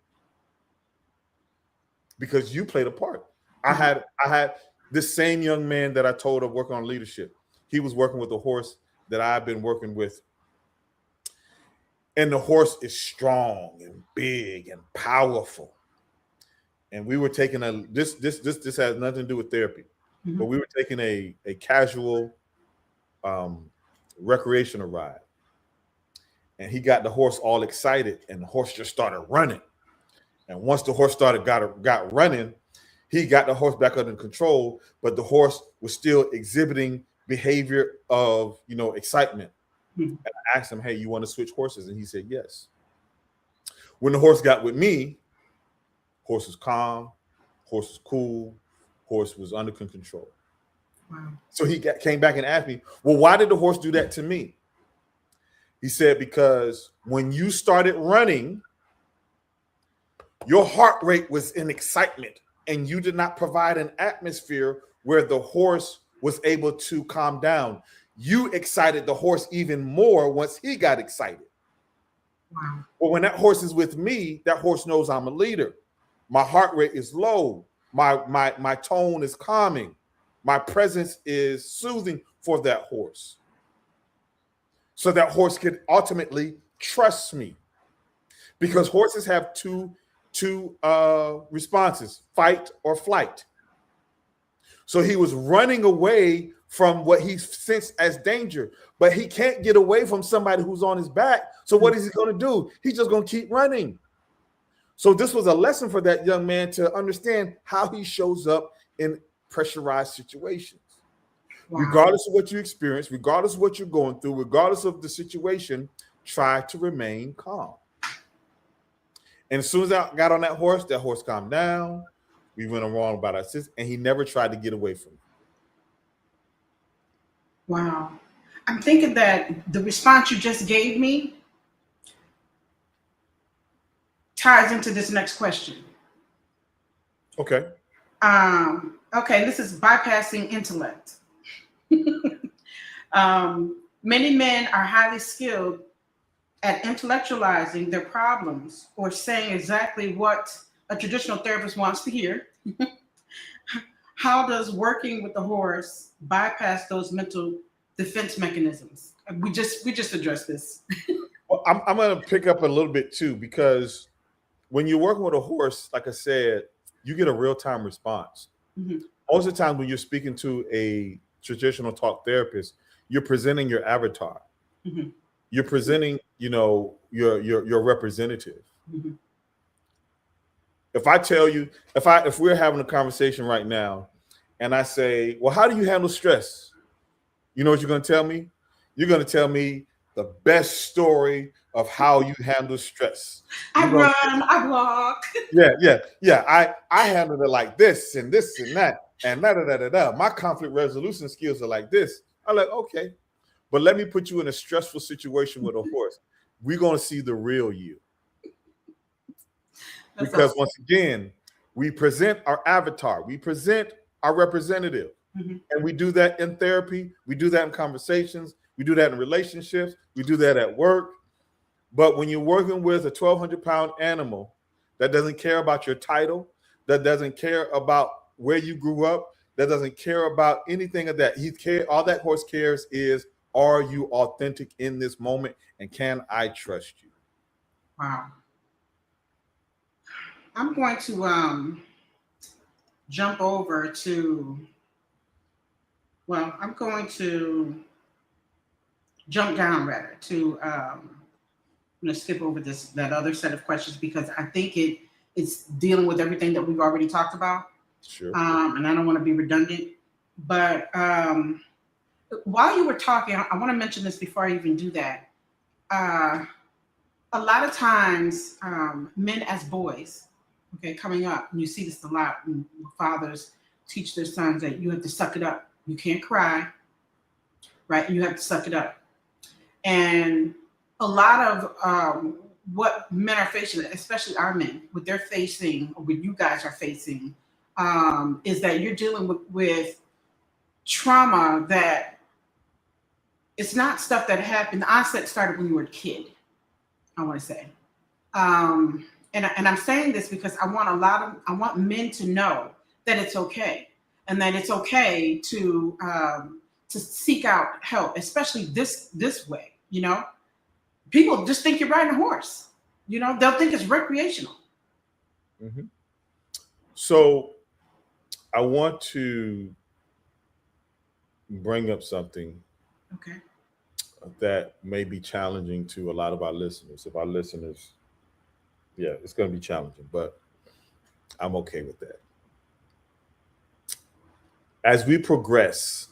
Because you played a part. I had this same young man that I told of working on leadership. He was working with a horse that I've been working with. And the horse is strong and big and powerful. And we were taking this has nothing to do with therapy, but we were taking a casual recreational ride. And he got the horse all excited, and the horse just started running. And once the horse got running, he got the horse back under control, but the horse was still exhibiting behavior of, excitement. And I asked him, hey, you want to switch horses? And he said, yes. When the horse got with me, horse was calm, horse was cool, horse was under control. Wow. So he came back and asked me, well, why did the horse do that to me? He said, because when you started running, your heart rate was in excitement, and you did not provide an atmosphere where the horse was able to calm down. You excited the horse even more once he got excited. Wow. Well, when that horse is with me, that horse knows I'm a leader. My heart rate is low. My tone is calming. My presence is soothing for that horse. So that horse can ultimately trust me. Because horses have two responses, fight or flight. So he was running away from what he sensed as danger, but he can't get away from somebody who's on his back. So what is he going to do? He's just going to keep running. So this was a lesson for that young man to understand how he shows up in pressurized situations. Wow. Regardless of what you experience, regardless of what you're going through, regardless of the situation, try to remain calm. And as soon as I got on that horse calmed down. We went along about our sis, and he never tried to get away from me. Wow. I'm thinking that the response you just gave me ties into this next question. Okay. Okay, this is bypassing intellect. Many men are highly skilled at intellectualizing their problems or saying exactly what a traditional therapist wants to hear. How does working with the horse bypass those mental defense mechanisms? We just addressed this. Well, I'm going to pick up a little bit too, because when you're working with a horse, like I said, you get a real-time response. Mm-hmm. Most of the time when you're speaking to a traditional talk therapist, you're presenting your avatar. Mm-hmm. You're presenting, your representative. Mm-hmm. If I tell you, if we're having a conversation right now and I say, well, how do you handle stress? You know what you're going to tell me? You're going to tell me the best story of how you handle stress. I walk. Yeah. I handled it like this and this and that and da. My conflict resolution skills are like this. I'm like, okay, but let me put you in a stressful situation with a horse. We're going to see the real you. Because awesome. Once again, we present our avatar, we present our representative. Mm-hmm. And we do that in therapy, we do that in conversations, we do that in relationships, we do that at work. But when you're working with a 1,200-pound animal that doesn't care about your title, that doesn't care about where you grew up, that doesn't care about anything of that. All that horse cares is, are you authentic in this moment? And can I trust you? Wow. I'm going to jump over to, I'm going to jump down rather to, I'm going to skip over that other set of questions because I think it's dealing with everything that we've already talked about. Sure. And I don't want to be redundant, but while you were talking, I want to mention this before I even do that. a lot of times, men as boys, okay, coming up, and you see this a lot, when fathers teach their sons that you have to suck it up. You can't cry, right? And you have to suck it up. And a lot of what men are facing, especially our men, what they're facing, or what you guys are facing, is that you're dealing with trauma that it's not stuff that happened. The onset started when you were a kid, I want to say. And I'm saying this because I want men to know that it's okay, and that it's okay to seek out help, especially this way. You know, people just think you're riding a horse. You know, they'll think it's recreational. Mhm. So I want to bring up something Okay. that may be challenging to a lot of our listeners. If our listeners, yeah, it's going to be challenging, but I'm okay with that. As we progress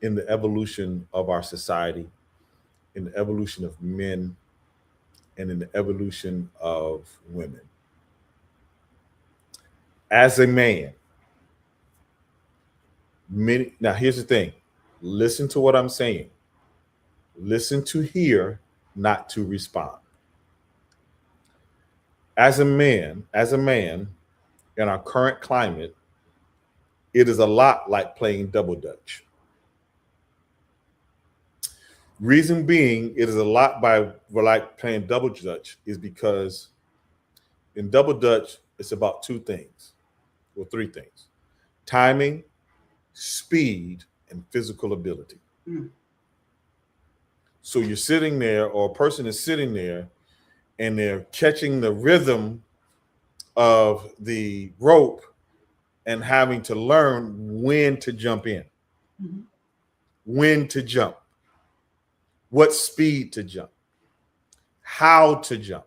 in the evolution of our society, in the evolution of men, and in the evolution of women, as a man, now here's the thing, listen to what I'm saying. Listen to hear, not to respond. As a man in our current climate, it is a lot like playing double dutch. Reason being, it is a lot like playing double dutch is because in double dutch, it's about two things, or three things: timing, speed, and physical ability. Mm. So you're sitting there, or a person is sitting there, and they're catching the rhythm of the rope and having to learn when to jump in, Mhm. when to jump, what speed to jump, how to jump.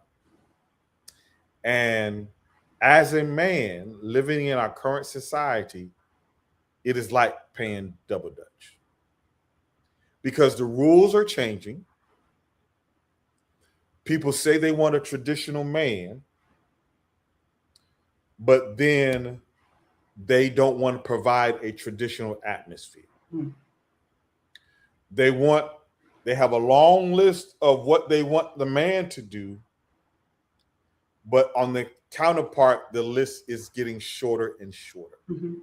And as a man living in our current society, it is like playing double dutch because the rules are changing. People say they want a traditional man, but then they don't want to provide a traditional atmosphere. Mm. They have a long list of what they want the man to do, but on the counterpart, the list is getting shorter and shorter. Mhm.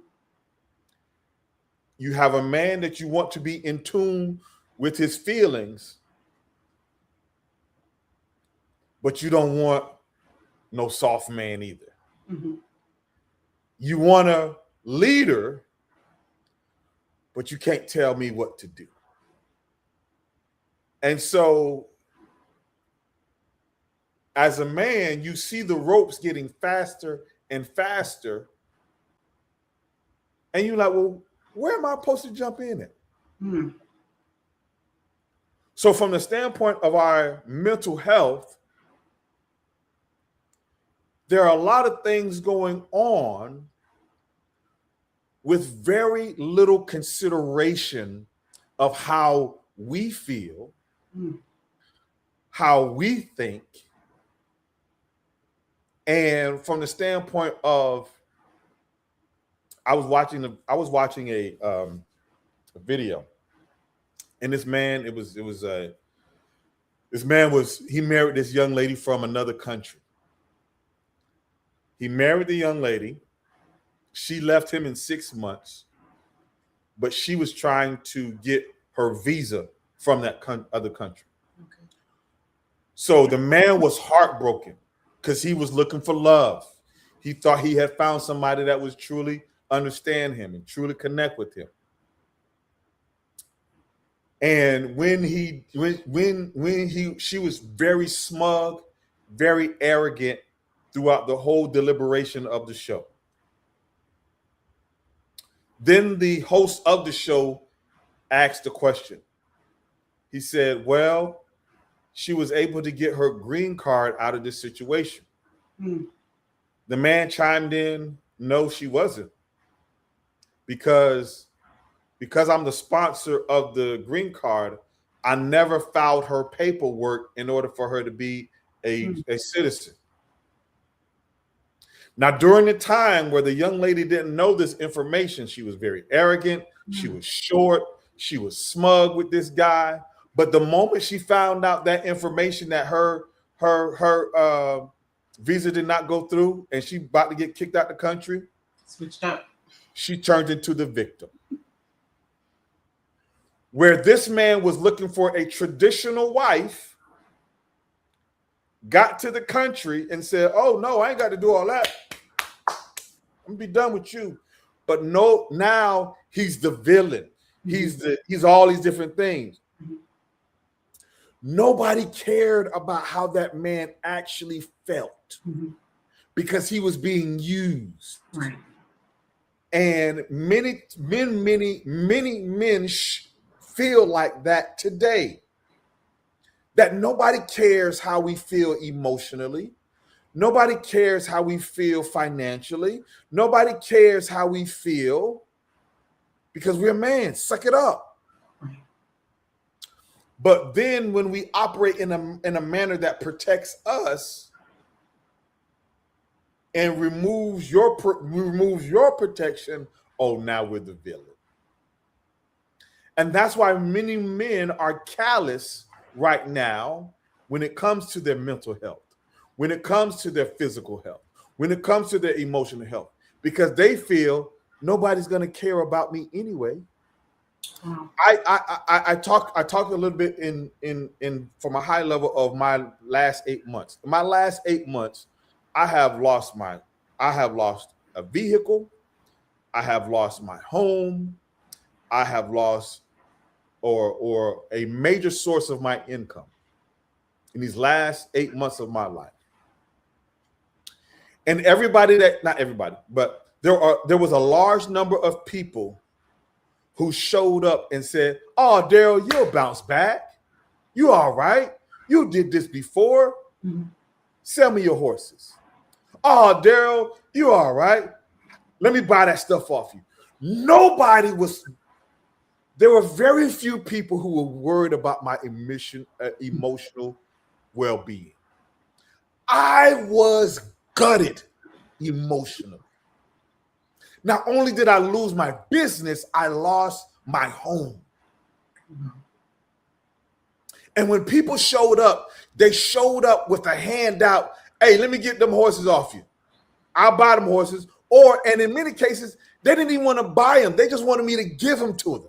You have a man that you want to be in tune with his feelings, but you don't want no soft man either. Mhm. You want a leader, but you can't tell me what to do. And so, as a man, you see the ropes getting faster and faster, and you're like, well, where am I supposed to jump in at? Mm. So, from the standpoint of our mental health, there are a lot of things going on with very little consideration of how we feel, Mm. how we think, and from the standpoint of, I was watching a video, and this man, he married this young lady from another country. He married the young lady. She left him in 6 months, but she was trying to get her visa from that other country. Okay. So the man was heartbroken because he was looking for love. He thought he had found somebody that was truly understand him and truly connect with him. And she was very smug, very arrogant throughout the whole deliberation of the show. Then the host of the show asked a question. He said, well, she was able to get her green card out of this situation. Mm. The man chimed in, no, she wasn't. Because I'm the sponsor of the green card, I never filed her paperwork in order for her to be a citizen. Now, during the time where the young lady didn't know this information, she was very arrogant. She was short. She was smug with this guy. But the moment she found out that information that her visa did not go through and she about to get kicked out the country, Switched up. she turned into the victim. Where this man was looking for a traditional wife, got to the country and said, "Oh no, I ain't got to do all that. I'm gonna be done with you." But no, now he's the villain. He's all these different things. Nobody cared about how that man actually felt because he was being used. Right. And many men feel like that today. That nobody cares how we feel emotionally. Nobody cares how we feel financially. Nobody cares how we feel because we're men. Suck it up. But then when we operate in a manner that protects us and removes your protection, oh, now we're the villain. And that's why many men are callous right now when it comes to their mental health, when it comes to their physical health, when it comes to their emotional health, because they feel nobody's going to care about me anyway. Wow. I talk a little bit in from a high level of my last 8 months. In my last 8 months, I have lost a vehicle, I have lost my home, I have lost or a major source of my income in these last 8 months of my life. And not everybody, but there was a large number of people who showed up and said, "Oh, Daryl, you'll bounce back. You all right. You did this before. Sell me your horses. Oh, Daryl, you all right. Let me buy that stuff off you." There were very few people who were worried about my emotional well-being. I was gutted emotionally. Not only did I lose my business, I lost my home. And when people showed up, they showed up with a handout. "Hey, let me get them horses off you. I'll buy them horses." And in many cases, they didn't even want to buy them. They just wanted me to give them to them.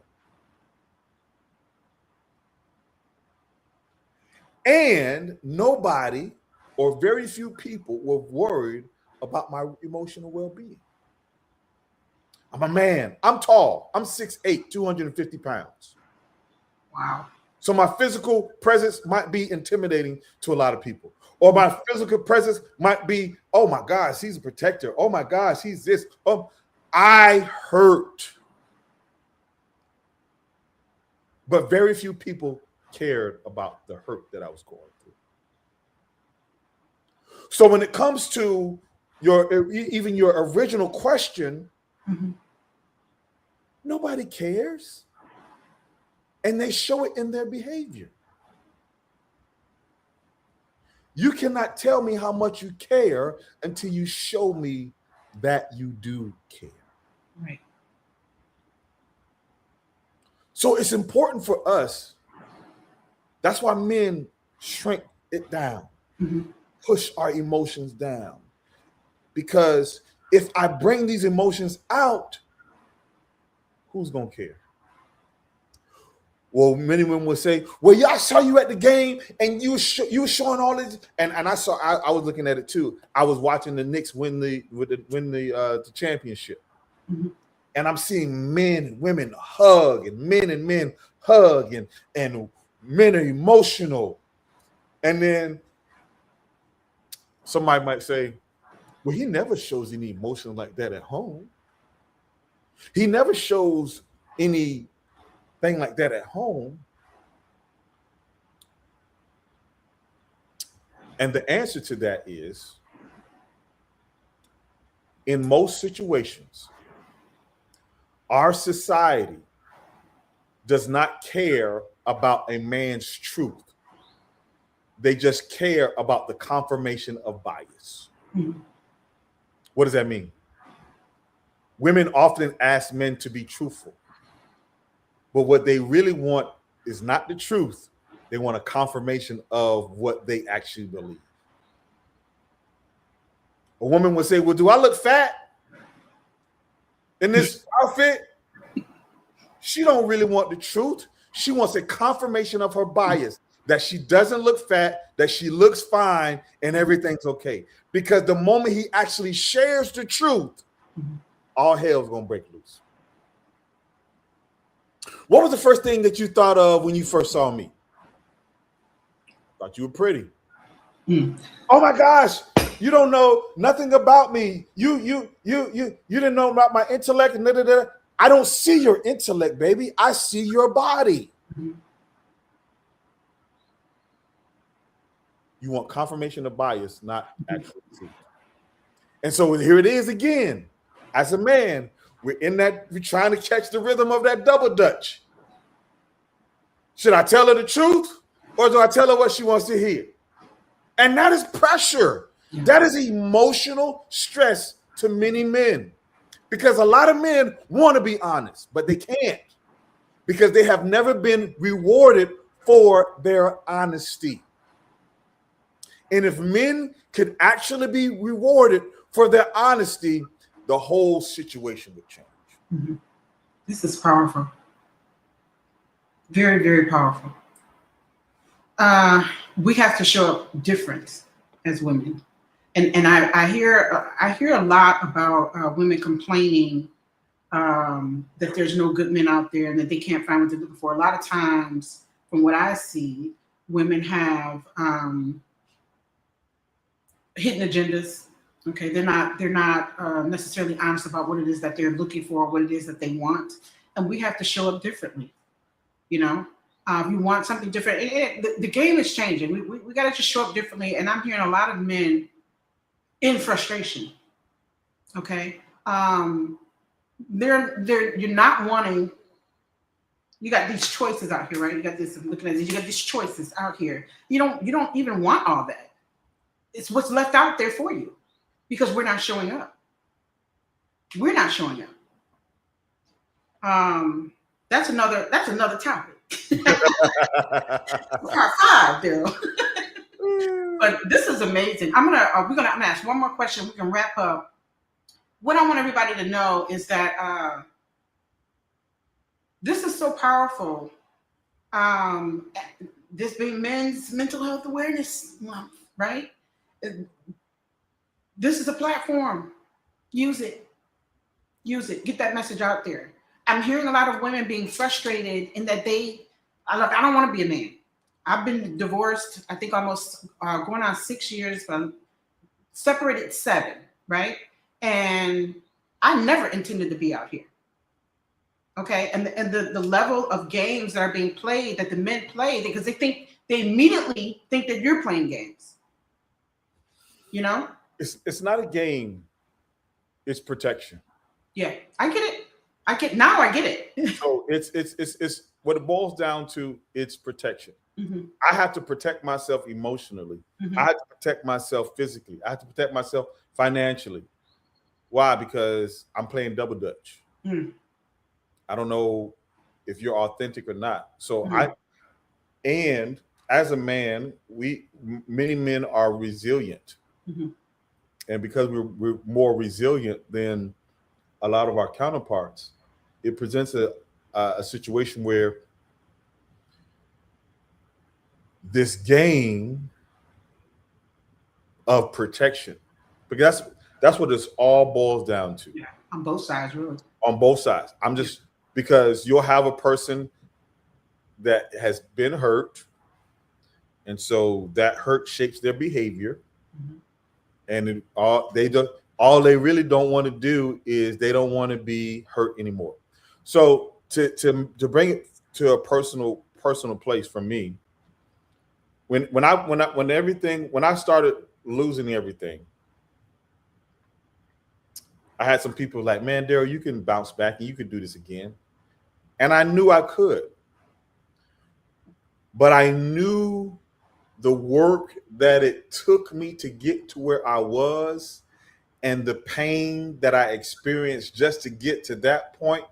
And nobody or very few people were worried about my emotional well-being. I'm a man. I'm tall. I'm 6'8", 250 pounds. Wow. So my physical presence might be intimidating to a lot of people. Or my physical presence might be, "Oh my gosh, he's a protector. Oh my gosh, he's this." I hurt. But very few people cared about the hurt that I was going through. So when it comes to your original question, nobody cares. And they show it in their behavior. You cannot tell me how much you care until you show me that you do care. Right. So it's important for us. That's why men shrink it down, push our emotions down. Because if I bring these emotions out, who's going to care? Well, many women will say, "Well, yeah, I saw you at the game and you were showing all this." And I was looking at it too. I was watching the Knicks win the championship. And I'm seeing men and women hug and men hug and men are emotional. And then somebody might say, "Well, he never shows any emotion like that at home. He never shows anything like that at home." And the answer to that is, in most situations, our society does not care about a man's truth. They just care about the confirmation of bias. Mhm. What does that mean? Women often ask men to be truthful, but what they really want is not the truth. They want a confirmation of what they actually believe. A woman would say, well, do I look fat in this outfit? She don't really want the truth. She wants a confirmation of her bias, that she doesn't look fat, that she looks fine, and everything's okay. Because the moment he actually shares the truth, all hell's gonna break loose. What was the first thing that you thought of when you first saw me? Thought you were pretty. Oh my gosh, you don't know nothing about me. You didn't know about my intellect. And I don't see your intellect, baby. I see your body. You want confirmation of bias, not actual truth. And so here it is again. As a man, we're trying to catch the rhythm of that double dutch. Should I tell her the truth, or do I tell her what she wants to hear? And that is pressure. Yeah. That is emotional stress to many men, because a lot of men want to be honest, but they can't, because they have never been rewarded for their honesty. And if men could actually be rewarded for their honesty, the whole situation would change. Mhm. This is powerful. Very, very powerful. We have to show up different as women. And I hear a lot about women complaining that there's no good men out there and that they can't find what they're looking for. A lot of times, from what I see, women have hidden agendas. Okay, they're not necessarily honest about what it is that they're looking for, what it is that they want, and we have to show up differently. You know, you want something different. The game is changing. We got to just show up differently. And I'm hearing a lot of men in frustration. Okay, you're not wanting. You got these choices out here, right? You got this. I'm looking at this. You got these choices out here. You don't even want all that. It's what's left out there for you, because we're not showing up. We're not showing up. That's another topic. Part 5, Daryl. But this is amazing. I'm gonna ask one more question. We can wrap up. What I want everybody to know is that this is so powerful. This being Men's Mental Health Awareness Month, right? This is a platform. Use it. Get that message out there. I'm hearing a lot of women being frustrated in that I don't want to be a man. I've been divorced, I think almost going on 6 years, but separated 7, right? And I never intended to be out here. Okay, and the level of games that are being played, that the men play, because they immediately think that you're playing games. You know? It's not a game, it's protection. Yeah, I get it. I get it. So it's what it boils down to, it's protection. Mm-hmm. I have to protect myself emotionally. Mm-hmm. I have to protect myself physically. I have to protect myself financially. Why? Because I'm playing double dutch. Mm. I don't know if you're authentic or not. So Mm-hmm. and as a man, many men are resilient. Mm-hmm. And because we're more resilient than a lot of our counterparts, it presents a situation where this game of protection, because that's what this all boils down to. Yeah, on both sides, really. On both sides. I'm just, because you'll have a person that has been hurt, and so that hurt shapes their behavior. Mm-hmm. And all they really don't want to do is they don't want to be hurt anymore. So to bring it to a personal place for me, when I started losing everything, I had some people like, man, Daryl, you can bounce back and you can do this again. And I knew I could. But I knew the work that it took me to get to where I was and the pain that I experienced just to get to that point,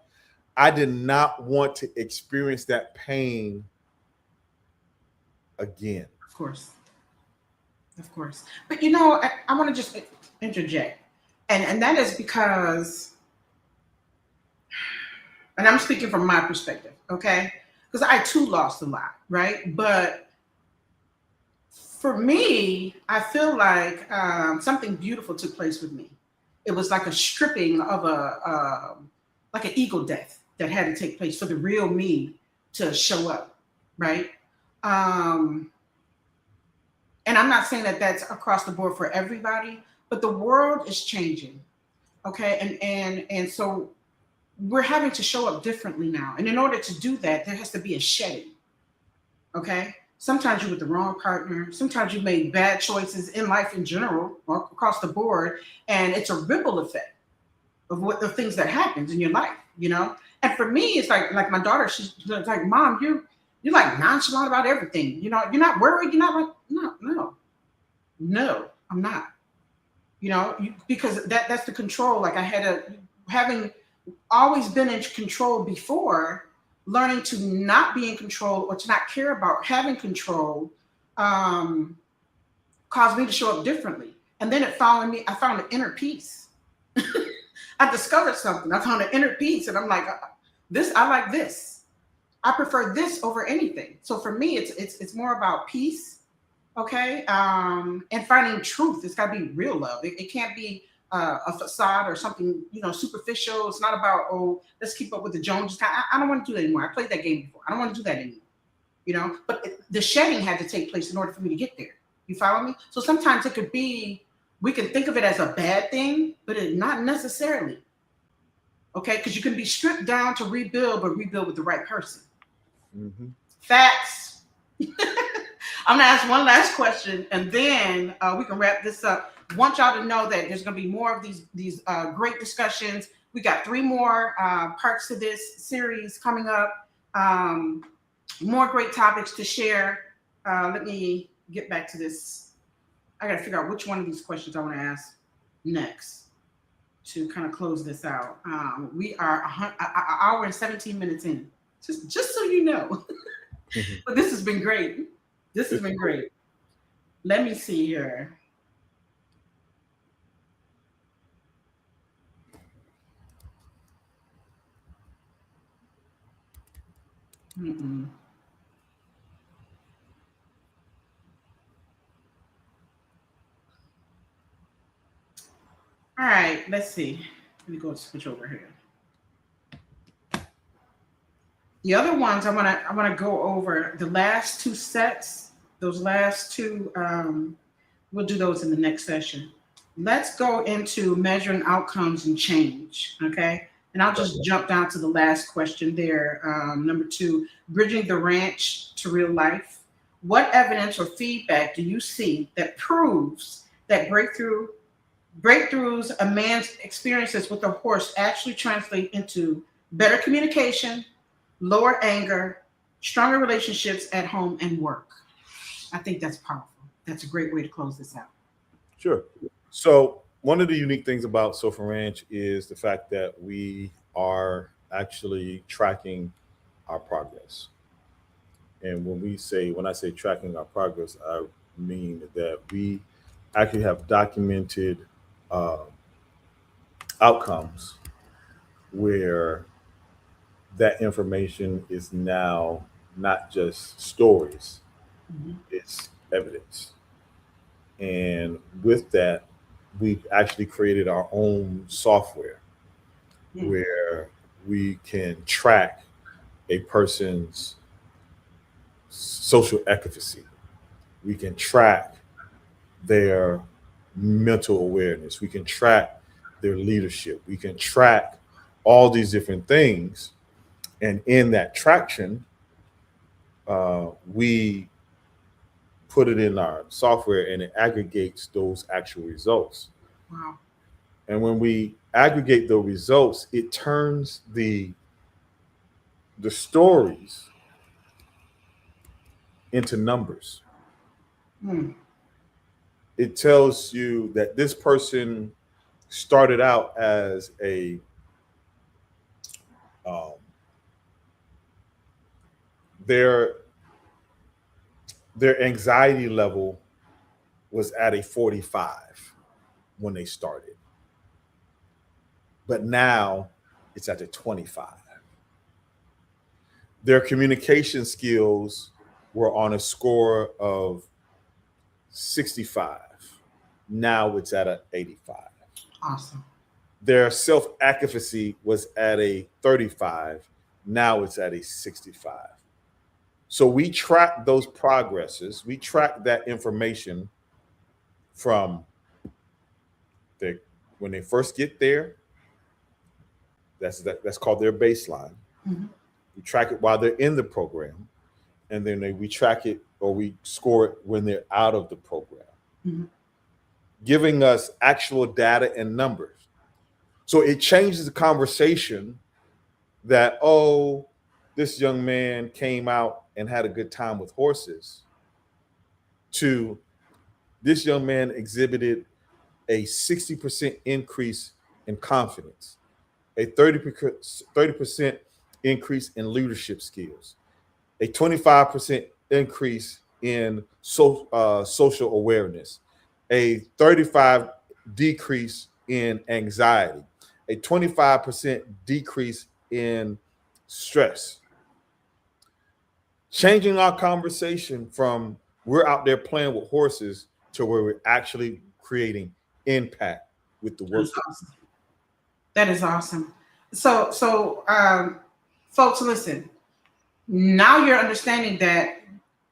I did not want to experience that pain again. Of course. Of course. But you know, I want to just interject. And that is because, and I'm speaking from my perspective, okay? Because I too lost a lot, right? But for me, I feel like something beautiful took place with me. It was like a stripping of like an ego death that had to take place for the real me to show up, right? And I'm not saying that that's across the board for everybody, but the world is changing, okay? And so we're having to show up differently now. And in order to do that, there has to be a shedding, okay? Sometimes you're with the wrong partner. Sometimes you made bad choices in life in general or across the board, and it's a ripple effect of what the things that happens in your life, you know? And for me, it's like my daughter, she's like, Mom, you're like nonchalant about everything. You know, you're not worried. You're not like, no, I'm not. You know, because that's the control. Like I had having always been in control before, learning to not be in control or to not care about having control caused me to show up differently. And then I found an inner peace. I discovered something. I found an inner peace, and I'm like, I like this. I prefer this over anything. So for me, it's more about peace, okay, and finding truth. It's got to be real love. It can't be a facade or something, you know, superficial. It's not about, oh, let's keep up with the Joneses. I don't want to do that anymore. I played that game before. I don't want to do that anymore, you know. But the shedding had to take place in order for me to get there. You follow me? So sometimes it could be, we can think of it as a bad thing, but not necessarily. Okay, because you can be stripped down to rebuild, but rebuild with the right person. Mm-hmm. Facts. I'm gonna ask one last question, and then we can wrap this up. Want y'all to know that there's gonna be more of these great discussions. We got 3 more parts to this series coming up. More great topics to share. Let me get back to this. I gotta figure out which one of these questions I want to ask next to kind of close this out. We are an hour and 17 minutes in. Just so you know. But this has been great. This has been great. Let me see here. Mm-mm. All right, let's see. Let me go switch over here. The other ones I wanna go over the last 2 sets. Those last 2, we'll do those in the next session. Let's go into measuring outcomes and change. Okay, and I'll just jump down to the last question there. Number 2, bridging the ranch to real life. What evidence or feedback do you see that proves that breakthroughs a man's experiences with a horse actually translate into better communication, lower anger, stronger relationships at home and work? I think that's powerful. That's a great way to close this out. Sure. So one of the unique things about Sofa Ranch is the fact that we are actually tracking our progress. And when I say tracking our progress, I mean that we actually have documented outcomes where that information is now not just stories, it's evidence. And with that, we've actually created our own software where we can track a person's social efficacy. We can track their mental awareness. We can track their leadership. We can track all these different things. And in that traction, we put it in our software and it aggregates those actual results. Wow. And when we aggregate the results, it turns the stories into numbers. Mm. It tells you that this person started out as a um, their their anxiety level was at a 45 when they started, but now it's at a 25. Their communication skills were on a score of 65. Now it's at an 85. Awesome. Their self efficacy was at a 35. Now it's at a 65. So we track those progresses. We track that information from when they first get there. That's called their baseline. Mhm. We track it while they're in the program, and then we track it or we score it when they're out of the program, Mhm. giving us actual data and numbers. So it changes the conversation that, oh, this young man came out and had a good time with horses, to this young man exhibited a 60% increase in confidence, a 30% increase in leadership skills, a 25% increase in social awareness, a 35 decrease in anxiety, a 25% decrease in stress. Changing our conversation from we're out there playing with horses to where we're actually creating impact with the work. That's awesome. That is awesome. So, folks, listen. Now you're understanding that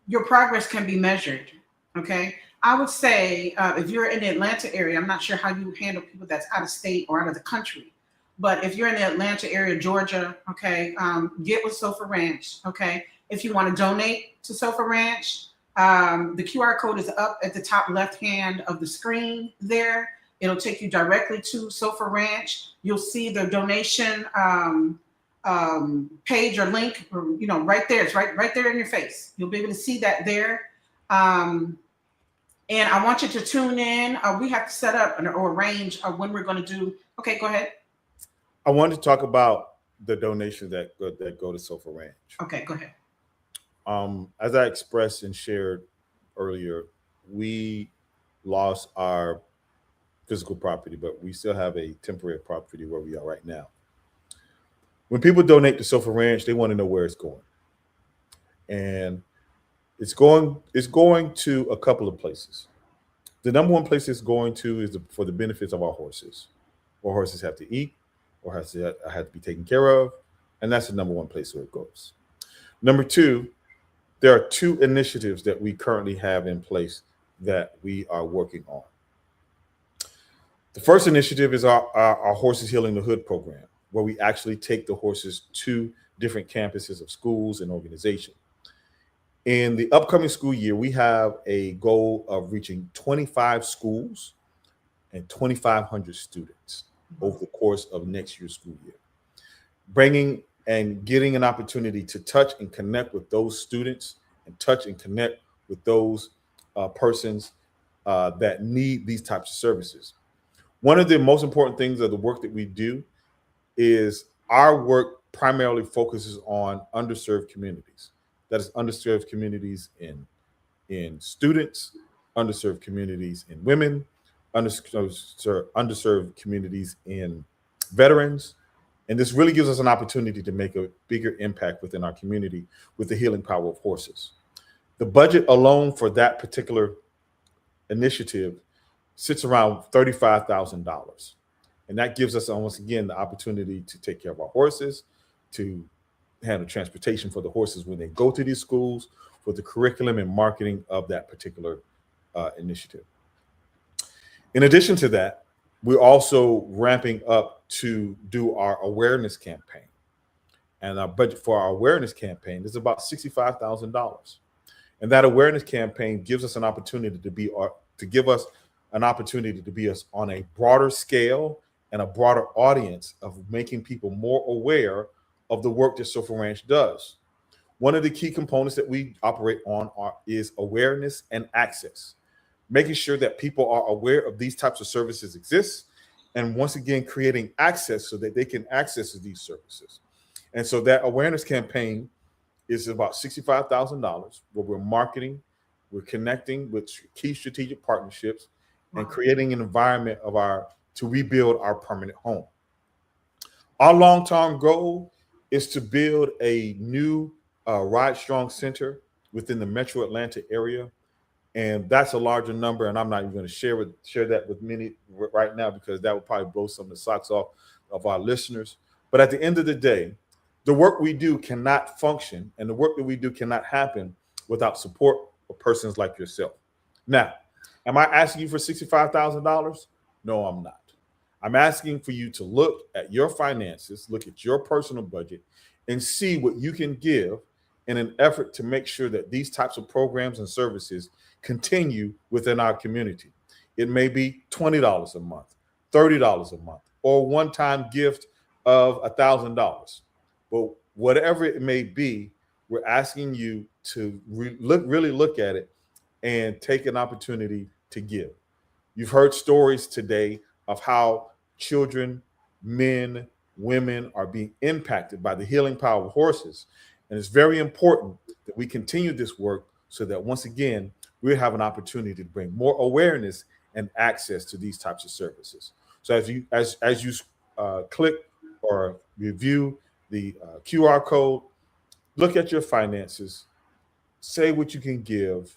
your progress can be measured. Okay. I would say if you're in the Atlanta area, I'm not sure how you handle people that's out of state or out of the country, but if you're in the Atlanta area, Georgia, okay, get with Sofa Ranch. Okay. If you want to donate to Sofa Ranch, the QR code is up at the top left hand of the screen there. It'll take you directly to Sofa Ranch. You'll see the donation page or link, or, right there. It's right there in your face. You'll be able to see that there. And I want you to tune in. We have to set up or arrange when we're going to do. Okay, go ahead. I wanted to talk about the donations that go to Sofa Ranch. Okay, go ahead. As I expressed and shared earlier, we lost our physical property, but we still have a temporary property where we are right now. When people donate to Sofa Ranch, they want to know where it's going, and it's going to a couple of places. The number one place it's going to is for the benefits of our horses. Our horses have to eat, or have to be taken care of, and that's the number one place where it goes. Number two, there are two initiatives that we currently have in place that we are working on. The first initiative is our Horses Healing the Hood program, where we actually take the horses to different campuses of schools and organizations. In the upcoming school year, we have a goal of reaching 25 schools and 2,500 students over the course of next year's school year. Bringing and getting an opportunity to touch and connect with those students and touch and connect with those persons that need these types of services. One of the most important things of the work that we do is our work primarily focuses on underserved communities. That is underserved communities in students, underserved communities in women, underserved communities in veterans. And this really gives us an opportunity to make a bigger impact within our community with the healing power of horses. The budget alone for that particular initiative sits around $35,000. And that gives us, once again, the opportunity to take care of our horses, to handle transportation for the horses when they go to these schools, for the curriculum and marketing of that particular initiative. In addition to that, we're also ramping up to do our awareness campaign. And our budget for our awareness campaign is about $65,000. And that awareness campaign gives us an opportunity to give us an opportunity to be on a broader scale and a broader audience of making people more aware of the work that Sofa Ranch does. one of the key components that we operate on is awareness and access, making sure that people are aware of these types of services exist, and once again, creating access so that they can access these services. And so that awareness campaign is about $65,000, where we're marketing, we're connecting with key strategic partnerships, and creating an environment to rebuild our permanent home. Our long-term goal is to build a new Ride Strong Center within the Metro Atlanta area, and that's a larger number. And I'm not even going to share that with many right now, because that would probably blow some of the socks off of our listeners. But at the end of the day, the work we do cannot function, and the work that we do cannot happen without support of persons like yourself. Now, am I asking you for $65,000? No, I'm not. I'm asking for you to look at your finances, look at your personal budget, and see what you can give in an effort to make sure that these types of programs and services continue within our community. It may be $20 a month, $30 a month, or a one-time gift of $1,000. But whatever it may be, we're asking you to really look at it and take an opportunity to give. You've heard stories today of how children, men, women are being impacted by the healing power of horses. And it's very important that we continue this work so that once again, we have an opportunity to bring more awareness and access to these types of services. So as you click or review the QR code, look at your finances, say what you can give,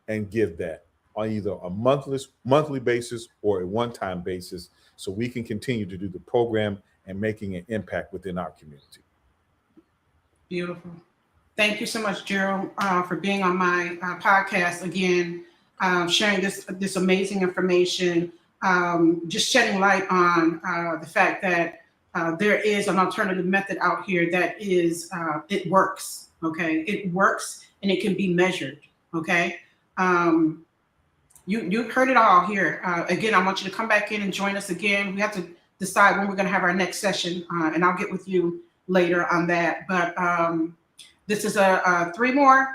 and give that on either a monthly basis or a one-time basis, so we can continue to do the program and making an impact within our community. Beautiful. Thank you so much, Gerald, for being on my podcast again, sharing this amazing information, just shedding light on the fact that there is an alternative method out here that is, it works, okay? It works, and it can be measured, okay? You heard it all here. Again, I want you to come back in and join us again. We have to decide when we're going to have our next session, and I'll get with you later on that. But this is a 3 more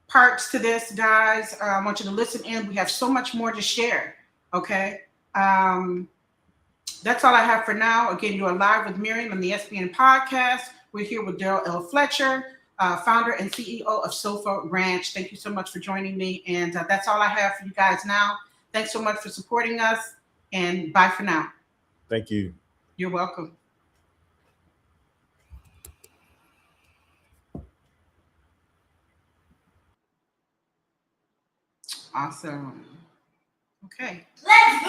parts to this, guys. I want you to listen in. We have so much more to share, okay? That's all I have for now. Again, you are live with Miriam on the SBN podcast. We're here with Daryl L. Fletcher, founder and CEO of Sofa Ranch. Thank you so much for joining me. And that's all I have for you guys now. Thanks so much for supporting us, and bye for now. Thank you. You're welcome. Awesome. Okay. Let's go.